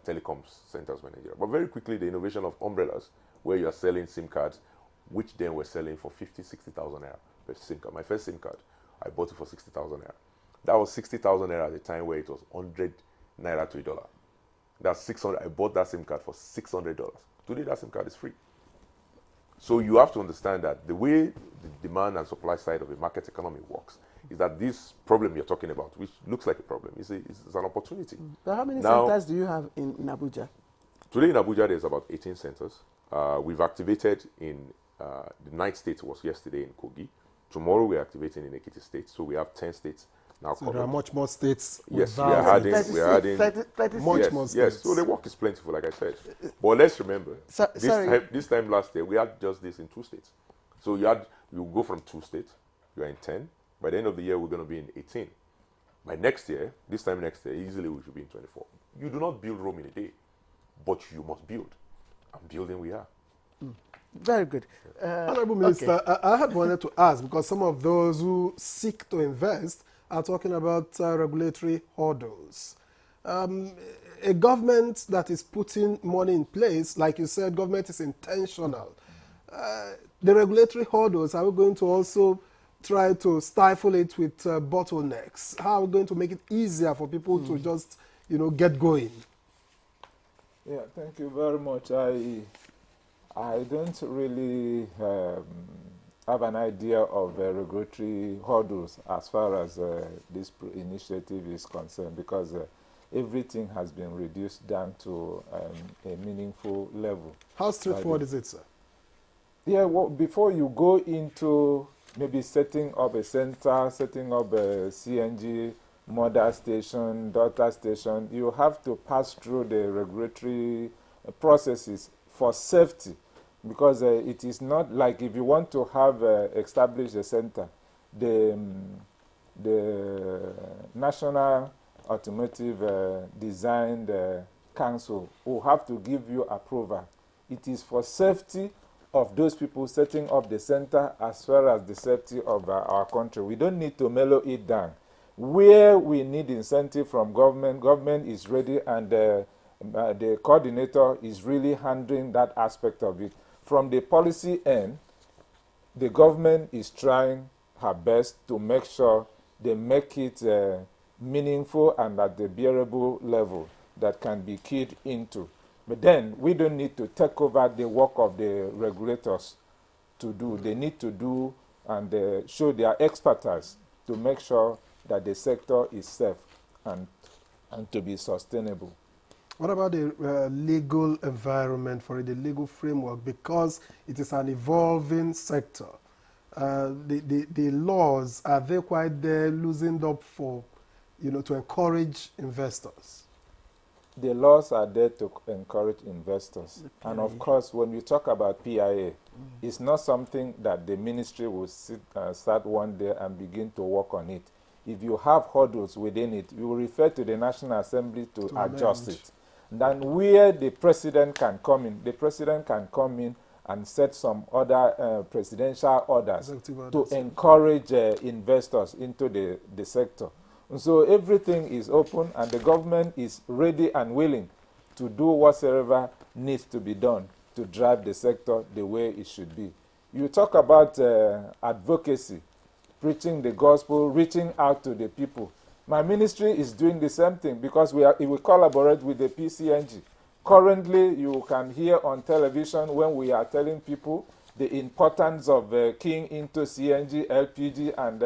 Speaker 3: telecoms centers were in Nigeria. But very quickly, the innovation of umbrellas, where you are selling SIM cards, which then were selling for 50, 60,000 naira per SIM card. My first SIM card, I bought it for 60,000 naira. That was 60,000 naira at the time where it was 100 naira to $1. That's 600. I bought that SIM card for $600. Today, that SIM card is free. So you have to understand that the way the demand and supply side of a market economy works is that this problem you're talking about, which looks like a problem, is an opportunity.
Speaker 1: So how many centers do you have in Abuja?
Speaker 3: Today in Abuja, there's about 18 centers. We've activated in the 9th state was yesterday in Kogi. Tomorrow we're activating in Ekiti State. So we have 10 states now
Speaker 2: so there are much more states.
Speaker 3: Yes, we are adding
Speaker 2: much more states.
Speaker 3: Yes, so the work is plentiful, like I said. But let's remember, this time last year, we had just this in 2 states. So you go from 2 states, you are in 10. By the end of the year, we're going to be in 18. By next year, this time next year, easily we should be in 24. You do not build Rome in a day, but you must build. And building we are.
Speaker 1: Very good.
Speaker 2: Honorable Minister, okay. I had wanted to ask, because some of those who seek to invest are talking about regulatory hurdles. A government that is putting money in place, like you said, government is intentional. The regulatory hurdles, are we going to also try to stifle it with bottlenecks? How are we going to make it easier for people to just, get going?
Speaker 5: Yeah, thank you very much. I don't really have an idea of regulatory hurdles as far as this initiative is concerned, because everything has been reduced down to a meaningful level.
Speaker 2: How straightforward is it, sir?
Speaker 5: Yeah, well, before you go into maybe setting up a center, setting up a CNG mother station, daughter station, you have to pass through the regulatory processes for safety, because it is not like if you want to have established a center, the National Automotive Design Council will have to give you approval. It is for safety of those people setting up the center as well as the safety of our country. We don't need to mellow it down. Where we need incentive from government is ready, and the coordinator is really handling that aspect of it. From the policy end, the government is trying her best to make sure they make it meaningful and at the bearable level that can be keyed into. But then we don't need to take over the work of the regulators to do. They need to do and show their expertise to make sure that the sector is safe and to be sustainable.
Speaker 2: What about the legal environment for it, the legal framework? Because it is an evolving sector. The laws, are they quite there loosened up for, to encourage investors?
Speaker 5: The laws are there to encourage investors. And of course, when we talk about PIA, it's not something that the ministry will start one day and begin to work on it. If you have hurdles within it, you will refer to the National Assembly to adjust it. Then where the president can come in, the president can come in and set some other presidential orders to encourage investors into the sector. And so everything is open, and the government is ready and willing to do whatsoever needs to be done to drive the sector the way it should be. You talk about advocacy, preaching the gospel, reaching out to the people. My ministry is doing the same thing, because we collaborate with the PCNG. Currently, you can hear on television when we are telling people the importance of keying into CNG, LPG, and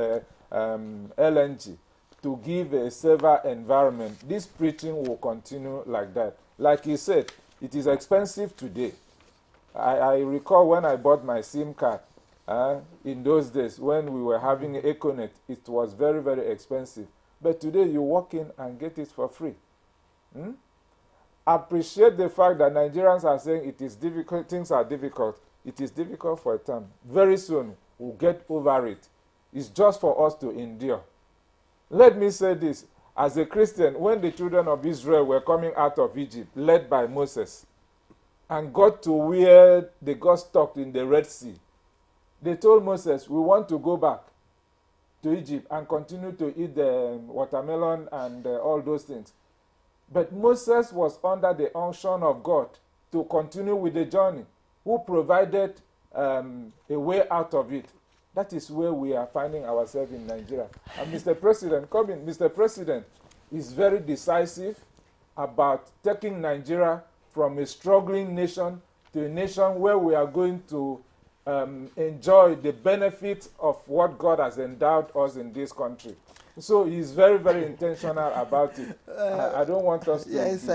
Speaker 5: LNG to give a safer environment. This preaching will continue like that. Like he said, it is expensive today. I recall when I bought my SIM card in those days when we were having Econet, it was very, very expensive. But today you walk in and get it for free. Appreciate the fact that Nigerians are saying it is difficult, things are difficult. It is difficult for a time. Very soon we'll get over it. It's just for us to endure. Let me say this, as a Christian, when the children of Israel were coming out of Egypt, led by Moses, and got to where they got stuck in the Red Sea, they told Moses, we want to go back to Egypt and continue to eat the watermelon and all those things. But Moses was under the unction of God to continue with the journey, who provided a way out of it. That is where we are finding ourselves in Nigeria. And Mr. President, Mr. President is very decisive about taking Nigeria from a struggling nation to a nation where we are going to enjoy the benefits of what God has endowed us in this country. So he's very, very intentional about it. I don't want us to...
Speaker 1: Yes,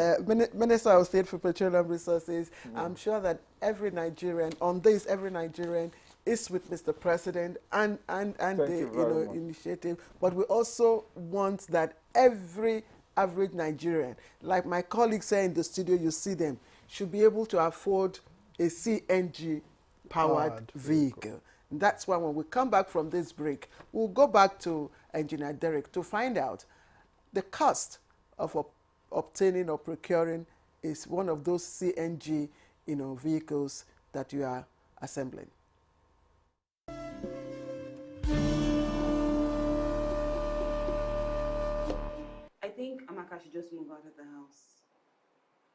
Speaker 1: Minister of State for Petroleum Resources, I'm sure that every Nigerian, on this, every Nigerian is with Mr. President and the initiative. But we also want that every average Nigerian, like my colleagues say in the studio, you see them, should be able to afford a CNG-powered vehicle. And that's why when we come back from this break, we'll go back to Engineer Derek to find out the cost of obtaining or procuring is one of those CNG vehicles that you are assembling.
Speaker 7: I think Amaka should just move out of the house.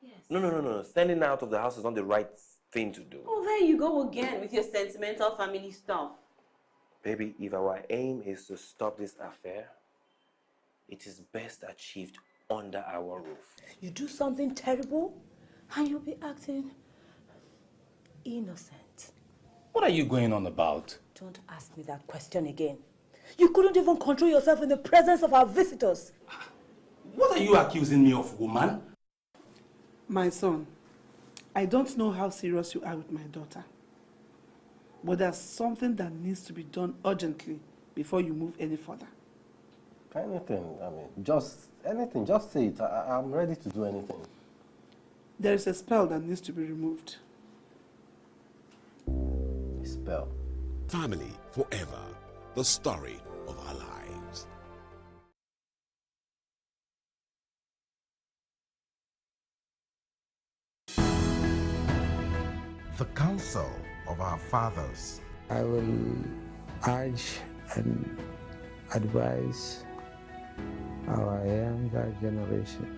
Speaker 7: Yes.
Speaker 8: No. Standing out of the house is not the right thing to do.
Speaker 7: Oh, there you go again with your sentimental family stuff.
Speaker 8: Baby, if our aim is to stop this affair, it is best achieved under our roof.
Speaker 22: You do something terrible and you'll be acting innocent.
Speaker 9: What are you going on about?
Speaker 22: Don't ask me that question again. You couldn't even control yourself in the presence of our visitors.
Speaker 9: What are you accusing me of, woman?
Speaker 10: My son, I don't know how serious you are with my daughter, but there's something that needs to be done urgently before you move any further.
Speaker 9: Anything, just anything, just say it. I'm ready to do anything.
Speaker 10: There is a spell that needs to be removed.
Speaker 9: A spell?
Speaker 11: Family forever, the story of our lives.
Speaker 23: The counsel of our fathers.
Speaker 25: I will urge and advise our younger generation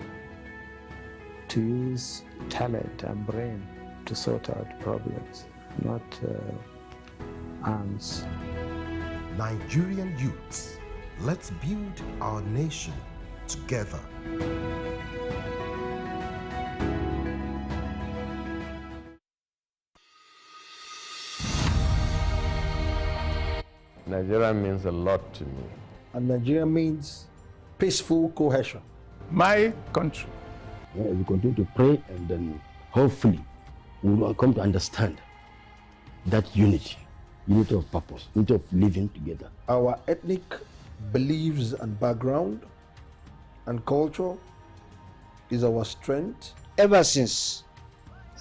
Speaker 25: to use talent and brain to sort out problems, not arms.
Speaker 23: Nigerian youths, let's build our nation together.
Speaker 26: Nigeria means a lot to me.
Speaker 27: And Nigeria means peaceful cohesion.
Speaker 26: My country.
Speaker 27: We continue to pray, and then hopefully we will come to understand that unity of purpose, unity of living together. Our ethnic beliefs and background and culture is our strength.
Speaker 28: Ever since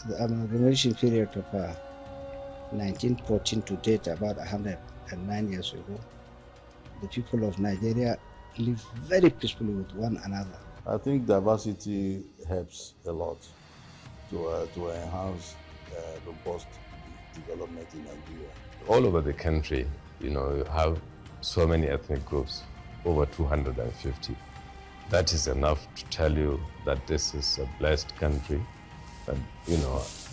Speaker 28: the amalgamation period of 1914 to date, about 109 years ago, the people of Nigeria live very peacefully with one another.
Speaker 27: I think diversity helps a lot to enhance robust development in Nigeria.
Speaker 26: All over the country, you have so many ethnic groups, over 250. That is enough to tell you that this is a blessed country, that,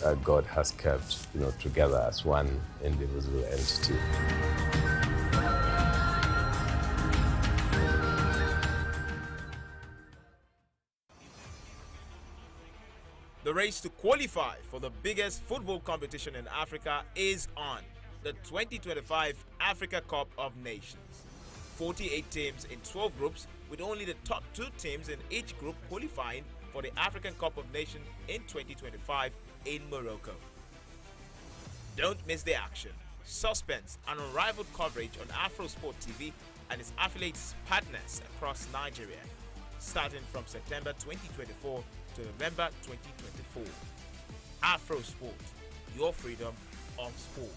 Speaker 26: that God has kept, together as one indivisible entity.
Speaker 16: The race to qualify for the biggest football competition in Africa is on. the 2025 Africa Cup of Nations. 48 teams in 12 groups, with only the top 2 teams in each group qualifying for the African Cup of Nations in 2025 in Morocco. Don't miss the action, suspense, and unrivaled coverage on AfroSport TV and its affiliates partners across Nigeria, starting from September 2024 to November 2024. AfroSport, your freedom of sport.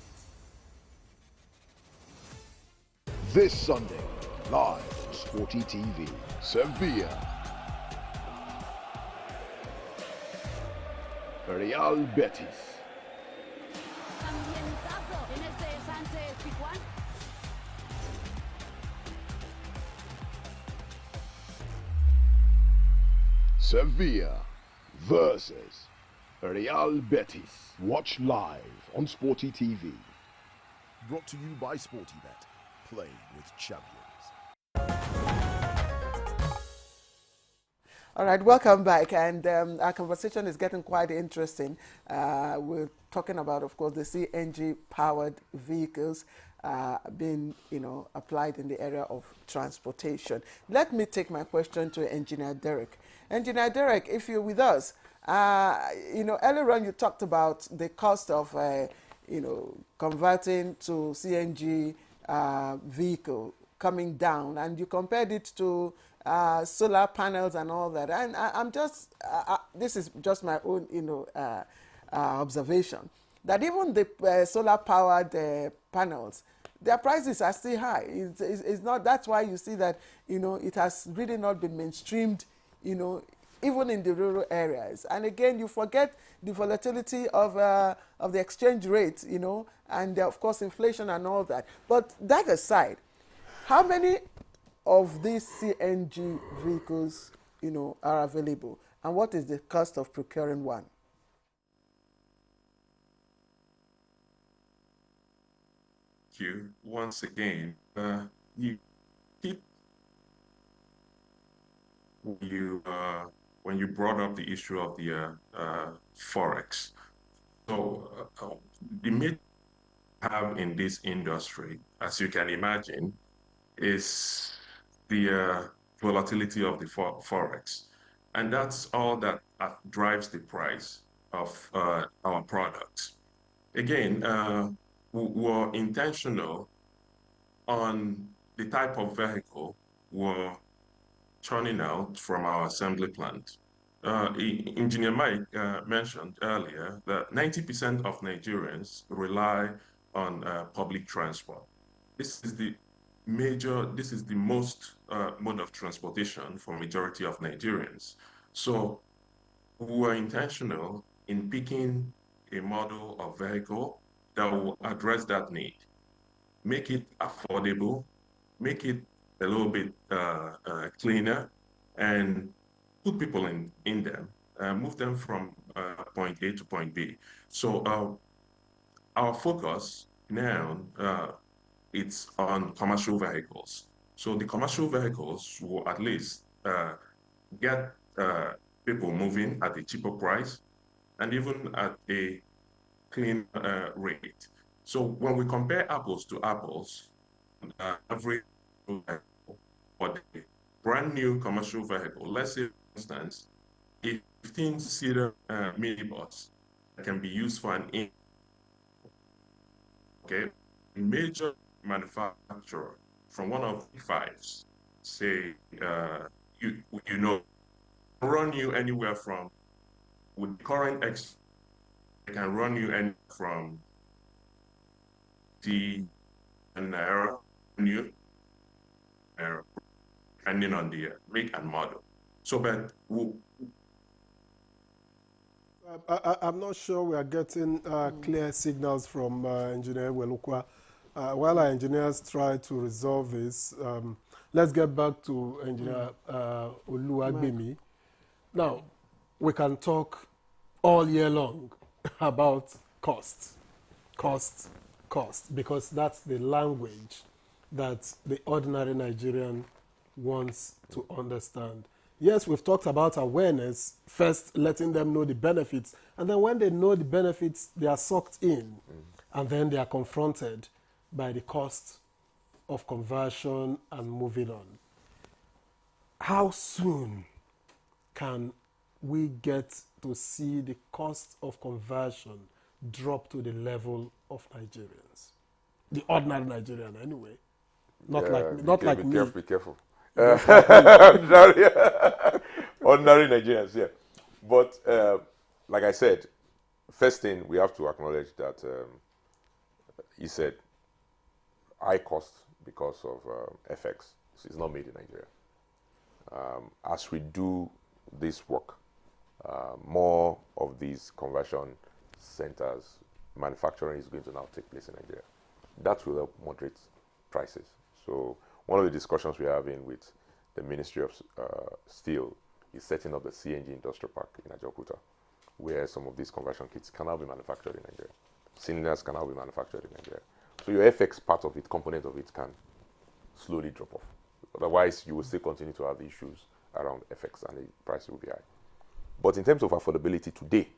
Speaker 17: This Sunday, live on Sporty TV, Sevilla. Real Betis. Sevilla versus Real Betis. Watch live on Sporty TV.
Speaker 18: Brought to you by SportyBet. Play with champions.
Speaker 1: All right, welcome back, and our conversation is getting quite interesting. We're talking about, of course, the CNG-powered vehicles being, applied in the area of transportation. Let me take my question to Engineer Derek. Engineer Derek, if you're with us, earlier on you talked about the cost of, converting to CNG vehicle coming down, and you compared it to solar panels and all that. And I'm just, this is just my own, observation, that even the solar-powered panels, their prices are still high. It's not. That's why you see that, it has really not been mainstreamed, even in the rural areas. And again, you forget the volatility of the exchange rate, and of course inflation and all that. But that aside, how many of these CNG vehicles, are available, and what is the cost of procuring one?
Speaker 6: Thank you once again. You keep when you brought up the issue of the forex. So the myth we have in this industry, as you can imagine, is the volatility of the forex, and that's all that drives the price of our products. Again, we're intentional on the type of vehicle we're churning out from our assembly plant. Engineer Mike mentioned earlier that 90% of Nigerians rely on public transport. This is the most mode of transportation for majority of Nigerians. So we are intentional in picking a model of vehicle that will address that need, make it affordable, make it a little bit cleaner, and put people in them, move them from point A to point B. So our focus now, it's on commercial vehicles. So the commercial vehicles will at least get people moving at a cheaper price and even at a clean rate. So when we compare apples to apples, average for the brand new commercial vehicle, let's say, for instance, a 15-seater minibus that can be used for an major manufacturer from one of the fives, say, run you anywhere from, with current X, it can run you anywhere from the Naira new, depending on the make and model. So, but
Speaker 2: I'm not sure we are getting clear signals from Engineer Welukwa. While our engineers try to resolve this, let's get back to Engineer Oluwagbemi. Now, we can talk all year long about cost, because that's the language that the ordinary Nigerian wants to understand. Yes, we've talked about awareness, first letting them know the benefits, and then when they know the benefits, they are sucked in. and then they are confronted by the cost of conversion and moving on. How soon can we get to see the cost of conversion drop to the level of Nigerians? The ordinary Nigerian, anyway. Not like me. Not like me.
Speaker 3: Be careful.
Speaker 2: Just like me.
Speaker 3: Ordinary Nigerians, yeah. But like I said, first thing we have to acknowledge that he said high cost because of FX. So it's not made in Nigeria. As we do this work, more of these conversion centers, manufacturing is going to now take place in Nigeria. That will help moderate prices. So one of the discussions we're having with the Ministry of Steel is setting up the CNG industrial park in Ajaokuta, where some of these conversion kits can now be manufactured in Nigeria. Cylinders can now be manufactured in Nigeria. So your FX part of it, component of it, can slowly drop off. Otherwise, you will still continue to have issues around FX and the price will be high. But in terms of affordability today,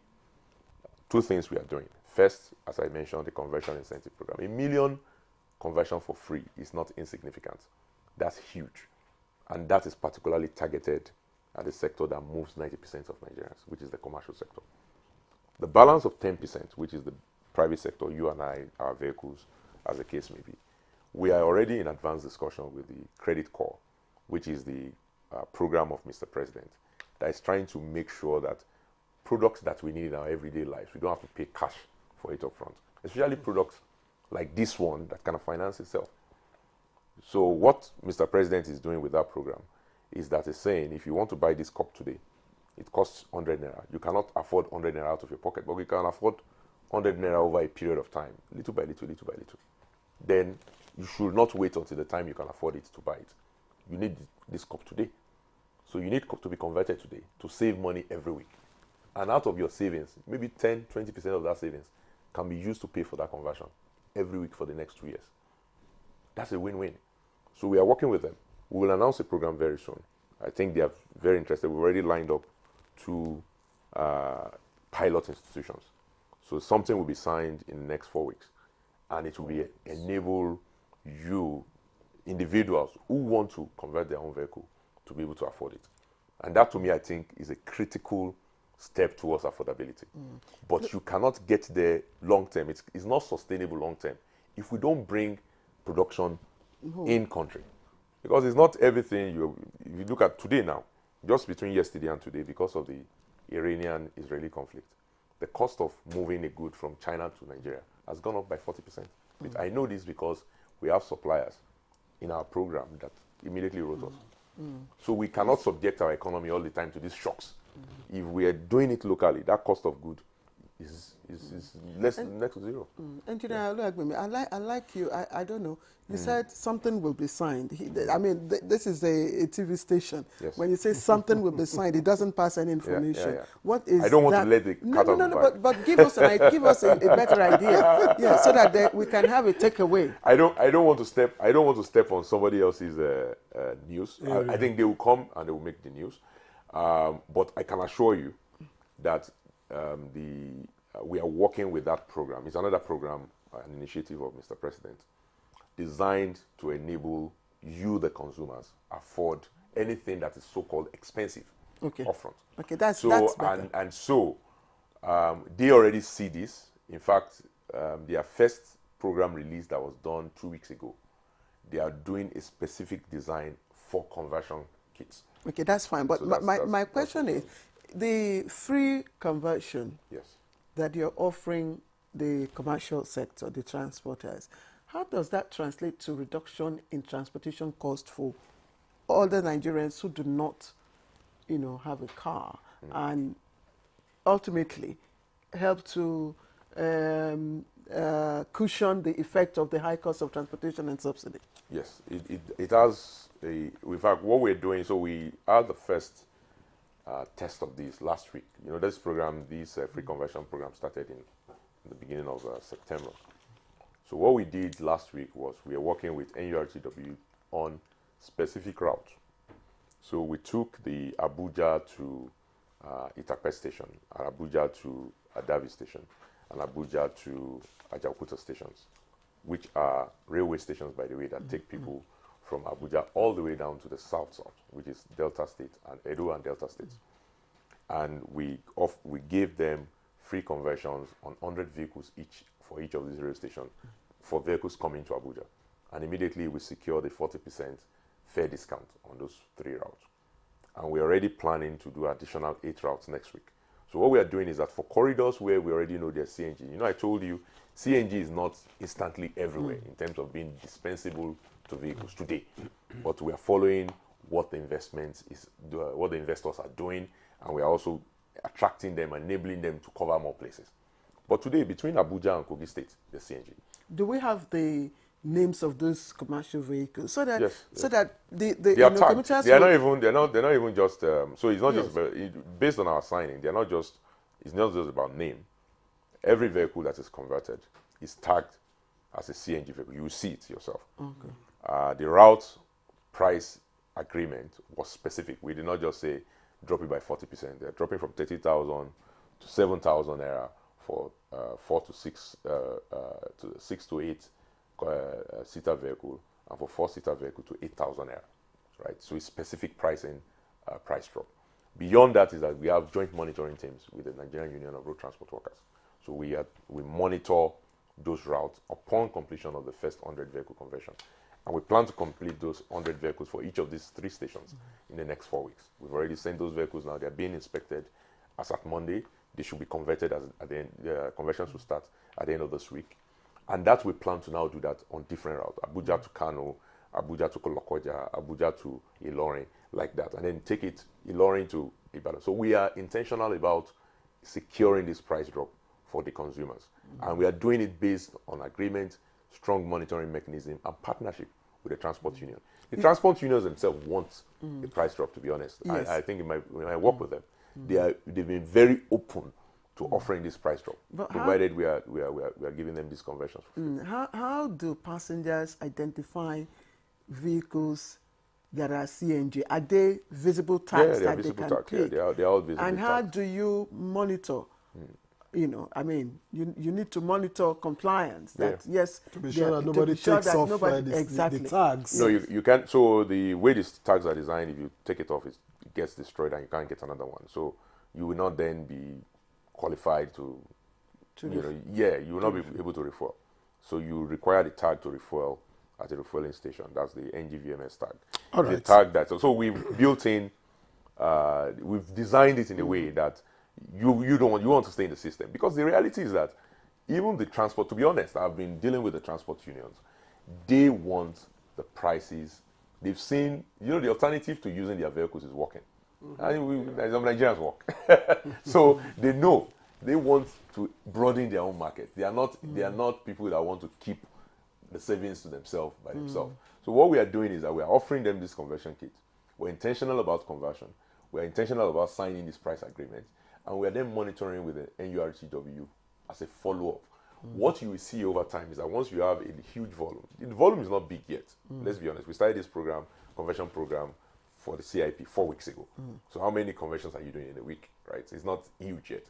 Speaker 3: two things we are doing. First, as I mentioned, the conversion incentive program. 1 million conversion for free is not insignificant. That's huge. And that is particularly targeted at the sector that moves 90% of Nigerians, which is the commercial sector. The balance of 10%, which is the private sector, you and I, our vehicles, as the case may be, we are already in advanced discussion with the Credit Corps, which is the program of Mr. President, that is trying to make sure that products that we need in our everyday lives, we don't have to pay cash for it up front. Especially products like this one that kind of finance itself. So what Mr. President is doing with that program is that he's saying, if you want to buy this cup today, it costs 100 naira. You cannot afford 100 naira out of your pocket, but you can afford 100 naira over a period of time, little by little, little by little. Then you should not wait until the time you can afford it to buy it. You need this cup today. So you need to be converted today to save money every week. And out of your savings, maybe 10, 20% of that savings can be used to pay for that conversion every week for the next 2 years. That's a win-win. So we are working with them. We will announce a program very soon. I think they are very interested. We've already lined up 2 pilot institutions. So something will be signed in the next 4 weeks. And it will enable you, individuals who want to convert their own vehicle, to be able to afford it. And that, to me, I think, is a critical step towards affordability. But you cannot get there long term. It's not sustainable long term if we don't bring production in country. Because it's not everything. If you look at today now, just between yesterday and today, because of the Iranian-Israeli conflict, the cost of moving a good from China to Nigeria has gone up by 40%. I know this because we have suppliers in our program that immediately wrote us. So we cannot subject our economy all the time to these shocks. If we are doing it locally, that cost of good is next to zero.
Speaker 1: Engineer, I like you. I don't know. You said something will be signed. This is a TV station.
Speaker 3: Yes.
Speaker 1: When you say something will be signed, it doesn't pass any information.
Speaker 3: Yeah.
Speaker 1: What is
Speaker 3: I don't want
Speaker 1: that?
Speaker 3: to let the cat out of the bag.
Speaker 1: But give us a better idea. Yeah, so that we can have a takeaway.
Speaker 3: I don't want to step on somebody else's news. I think they will come and they will make the news. But I can assure you that we are working with that program. It's another program, an initiative of Mr. President, designed to enable you, the consumers, afford anything that is so-called expensive upfront.
Speaker 1: Okay, that's better.
Speaker 3: And so they already see this. In fact, their first program release that was done 2 weeks ago, they are doing a specific design for conversion kits.
Speaker 1: Okay, that's fine. But so my question is, the free conversion that you're offering the commercial sector, the transporters, how does that translate to reduction in transportation cost for all the Nigerians who do not, have a car, and ultimately help to cushion the effect of the high cost of transportation and subsidy?
Speaker 3: Yes, it has. In fact, what we're doing, so we are the first test of this last week. This program, this free conversion program started in the beginning of September. So what we did last week was we are working with NURTW on specific routes. So we took the Abuja to Itakpe station and Abuja to Adavi station. and Abuja to Ajaokuta stations, which are railway stations, by the way, that take people from Abuja all the way down to the south, which is Delta State and Edo and Delta States. And we gave them free conversions on 100 vehicles each for each of these rail stations for vehicles coming to Abuja. And immediately we secured a 40% fare discount on those 3 routes. And we're already planning to do additional 8 routes next week. So what we are doing is that for corridors where we already know there's CNG, you know, I told you CNG is not instantly everywhere in terms of being dispensable to vehicles today. But we are following what the what the investors are doing, and we are also attracting them, enabling them to cover more places. But today, between Abuja and Kogi State, there's CNG.
Speaker 1: Do we have the names of those commercial vehicles so that
Speaker 3: they are tagged. They're not even just so it's not just based on our signing. It's not just about name. Every vehicle that is converted is tagged as a CNG vehicle. You will see it yourself.
Speaker 1: Okay.
Speaker 3: The route price agreement was specific. We did not just say drop it by 40%. They're dropping from 30,000 to 7,000 naira for 4 to 6 to 6 to 8 seater vehicle, and for 4-seater vehicle to 8,000 naira, right? So it's specific pricing, price drop. Beyond that is that we have joint monitoring teams with the Nigerian Union of Road Transport Workers. So we monitor those routes upon completion of the first 100 vehicle conversion. And we plan to complete those 100 vehicles for each of these 3 stations in the next 4 weeks. We've already sent those vehicles now. They're being inspected as at Monday. They should be converted at the end. Conversions will start at the end of this week. And that we plan to now do that on different routes. Abuja to Kano, Abuja to Kolokoja, Abuja to Ilorin, like that. And then take it Ilorin to Ibadan. So we are intentional about securing this price drop for the consumers. And we are doing it based on agreement, strong monitoring mechanism, and partnership with the transport union. The transport unions themselves want the price drop, to be honest.
Speaker 1: Yes.
Speaker 3: I think when I work with them, they've been very open to offering this price drop,
Speaker 1: but
Speaker 3: provided we are giving them these conversions.
Speaker 1: How do passengers identify vehicles that are CNG? Are they visible tags that they can click?
Speaker 3: Yeah, they are all visible.
Speaker 1: And how do you monitor? You know, I mean, you need to monitor compliance. That yes,
Speaker 2: to be sure that nobody takes off the tags.
Speaker 3: No, you can't. So the way these tags are designed, if you take it off, it gets destroyed and you can't get another one. So you will not then be qualified to you will not be able to refuel. So you require the tag to refuel at a refueling station. That's the NGVMS tag.
Speaker 2: All right.
Speaker 3: The tag that so we've built in, we've designed it in a way that you want to stay in the system, because the reality is that even the transport, to be honest, I've been dealing with the transport unions. They want the prices. They've seen, the alternative to using their vehicles is walking. And some Nigerians walk. So they know they want to broaden their own market. They are not people that want to keep the savings to themselves by themselves. So what we are doing is that we are offering them this conversion kit. We're intentional about conversion. We're intentional about signing this price agreement. And we are then monitoring with the NURTW as a follow-up. What you will see over time is that once you have a huge volume, the volume is not big yet. Let's be honest. We started this conversion program for the CIP 4 weeks ago. So how many conversions are you doing in a week, right? It's not huge yet.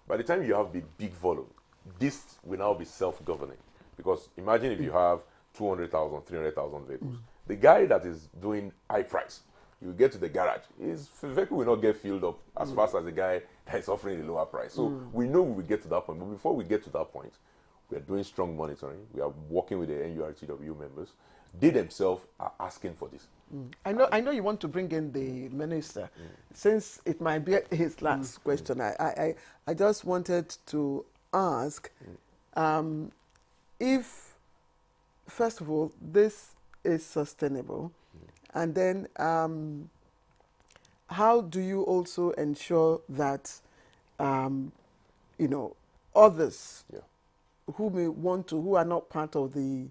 Speaker 3: By the time you have the big volume, this will now be self-governing. Because imagine if you have 200,000, 300,000 vehicles. The guy that is doing high price, you get to the garage, his vehicle will not get filled up as fast as the guy that is offering a lower price. So we know we will get to that point. But before we get to that point, we are doing strong monitoring. We are working with the NURTW members. They themselves are asking for this.
Speaker 1: I know you want to bring in the minister. Since it might be his last question, I just wanted to ask if, first of all, this is sustainable, and then how do you also ensure that others who are not part of the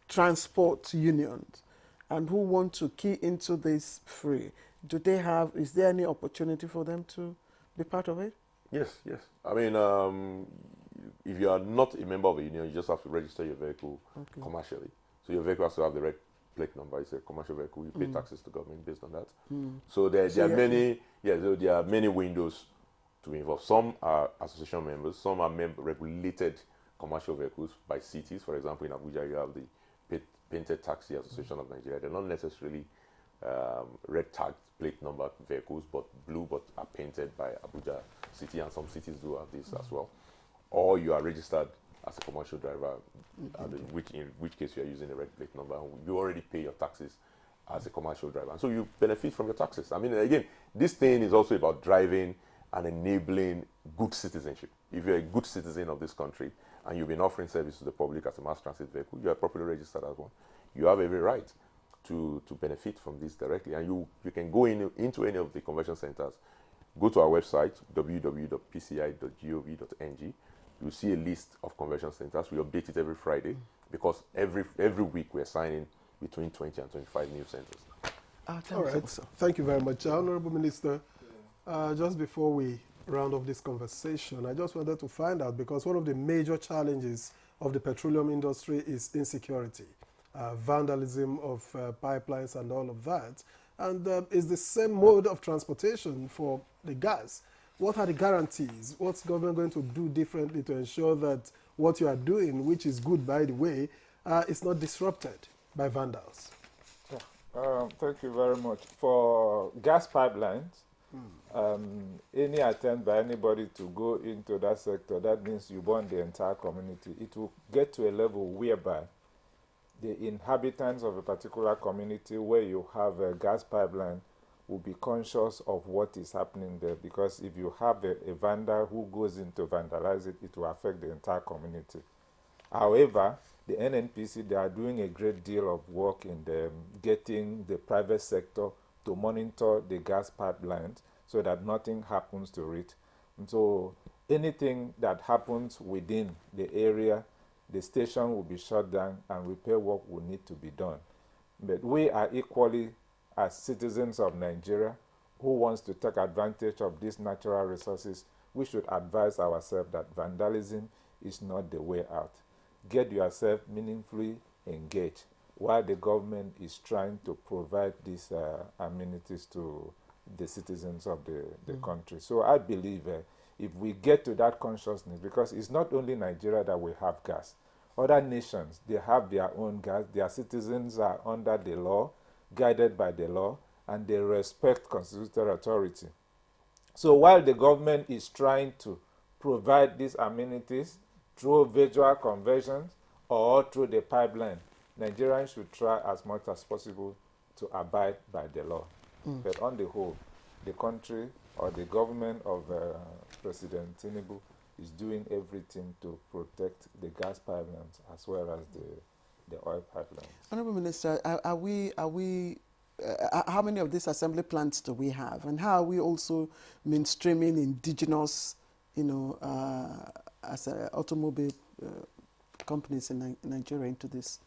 Speaker 1: transport unions and who want to key into this free, is there any opportunity for them to be part of it?
Speaker 3: Yes. I mean, if you are not a member of a union, you just have to register your vehicle commercially. So your vehicle has to have the red plate number. It's a commercial vehicle. You pay taxes to government based on that. So there are many windows to be involved. Some are association members, some are regulated commercial vehicles by cities. For example, in Abuja, you have the Painted Taxi Association of Nigeria. They're not necessarily red tag plate number vehicles, but blue, but are painted by Abuja City, and some cities do have this as well. Or you are registered as a commercial driver, in which case you are using a red plate number. You already pay your taxes as a commercial driver, and so you benefit from your taxes. I mean, again, this thing is also about driving and enabling good citizenship. If you're a good citizen of this country and you've been offering service to the public as a mass transit vehicle, you are properly registered as one. You have every right to benefit from this directly, and you can go into any of the convention centers. Go to our website, www.pci.gov.ng. You'll see a list of convention centers. We update it every Friday because every week we're signing between 20 and 25 new centers.
Speaker 2: All right. Thank you very much, Honorable Minister. Just before we round off this conversation, I just wanted to find out, because one of the major challenges of the petroleum industry is insecurity, vandalism of pipelines and all of that. And it's the same mode of transportation for the gas. What are the guarantees? What's government going to do differently to ensure that what you are doing, which is good by the way, is not disrupted by vandals?
Speaker 5: Thank you very much. For gas pipelines, any attempt by anybody to go into that sector, that means you burn the entire community. It will get to a level whereby the inhabitants of a particular community where you have a gas pipeline will be conscious of what is happening there, because if you have a vandal who goes in to vandalize it, it will affect the entire community. However, the NNPC, they are doing a great deal of work in getting the private sector to monitor the gas pipelines so that nothing happens to it. And so anything that happens within the area, the station will be shut down and repair work will need to be done. But we are equally, as citizens of Nigeria who wants to take advantage of these natural resources, we should advise ourselves that vandalism is not the way out. Get yourself meaningfully engaged while the government is trying to provide these amenities to the citizens of the country. So I believe if we get to that consciousness, because it's not only Nigeria that we have gas. Other nations, they have their own gas. Their citizens are under the law, guided by the law, and they respect constitutional authority. So while the government is trying to provide these amenities through virtual conversions or through the pipeline, Nigerians should try as much as possible to abide by the law. But on the whole, the country or the government of President Tinubu is doing everything to protect the gas pipelines as well as the oil pipelines.
Speaker 1: Honourable Minister, how many of these assembly plants do we have, and how are we also mainstreaming indigenous, as automobile companies in Nigeria into this?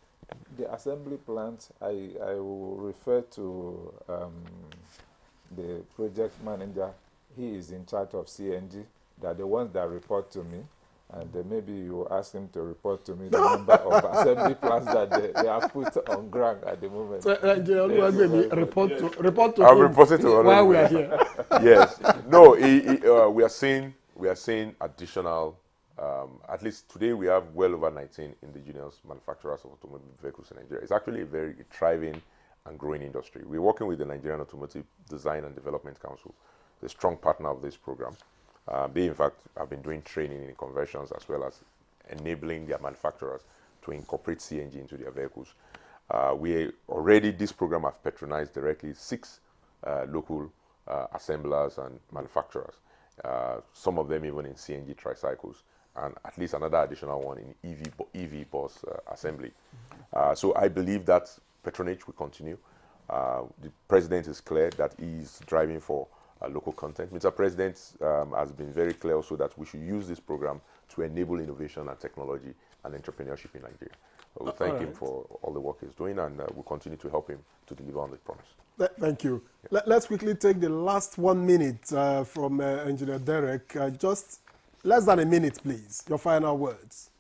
Speaker 5: The assembly plant, I will refer to the project manager. He is in charge of CNG. They're the ones that report to me. And maybe you ask him to report to me the number of assembly plants that they have put on ground at the moment.
Speaker 2: So, report to
Speaker 3: I'm reporting to
Speaker 2: while we are here.
Speaker 3: Yes. No, we are seeing additional, at least today we have well over 19 indigenous manufacturers of automobile vehicles in Nigeria. It's actually a very thriving and growing industry. We're working with the Nigerian Automotive Design and Development Council, the strong partner of this program. They, in fact, have been doing training in conversions as well as enabling their manufacturers to incorporate CNG into their vehicles. This program has patronized directly 6 local assemblers and manufacturers, some of them even in CNG tricycles, and at least another additional one in EV bus assembly. So I believe that patronage will continue. The president is clear that he is driving for local content. Mr. President has been very clear also that we should use this program to enable innovation and technology and entrepreneurship in Nigeria. We thank him for all the work he's doing, and we'll continue to help him to deliver on the promise.
Speaker 2: Thank you. Yeah. Let's quickly take the last 1 minute from Engineer Derek. Just less than a minute, please. Your final words.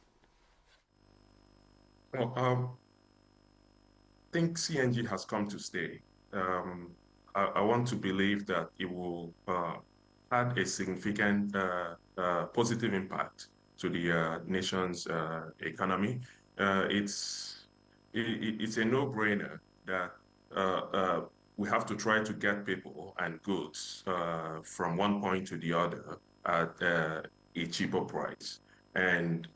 Speaker 6: Well, I think CNG has come to stay. I want to believe that it will had a significant positive impact to the nation's economy. It's a no-brainer that we have to try to get people and goods from one point to the other at a cheaper price. And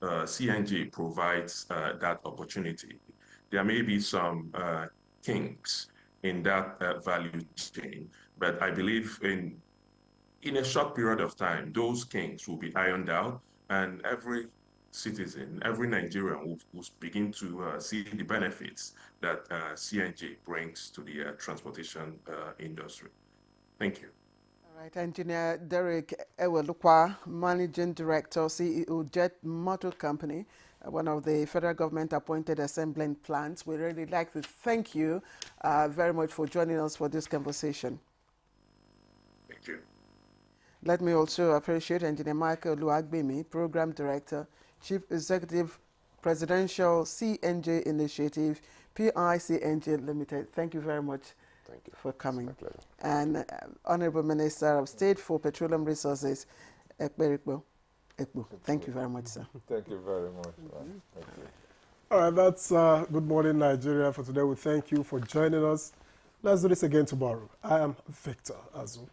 Speaker 6: CNG provides that opportunity. There may be some kinks in that value chain, but I believe in a short period of time, those kinks will be ironed out, and every citizen, every Nigerian will begin to see the benefits that CNG brings to the transportation industry. Thank you.
Speaker 1: All right, Engineer Derek Ewelukwa, Managing Director, CEO, Jet Motor Company, one of the federal government appointed assembling plants. We really like to thank you very much for joining us for this conversation.
Speaker 6: Thank you.
Speaker 1: Let me also appreciate Engineer Michael Luagbemi, Program Director, Chief Executive, Presidential CNG Initiative, PICNG Limited. Thank you very much for coming. And Honorable Minister of State for Petroleum Resources, Ekberikbo. Thank you very much, sir.
Speaker 5: Thank you very much. Thank you.
Speaker 2: All right, that's Good Morning Nigeria for today. We thank you for joining us. Let's do this again tomorrow. I am Victor Azu.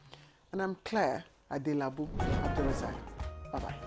Speaker 1: And I'm Claire Adelabu Abdurrazak. Bye-bye.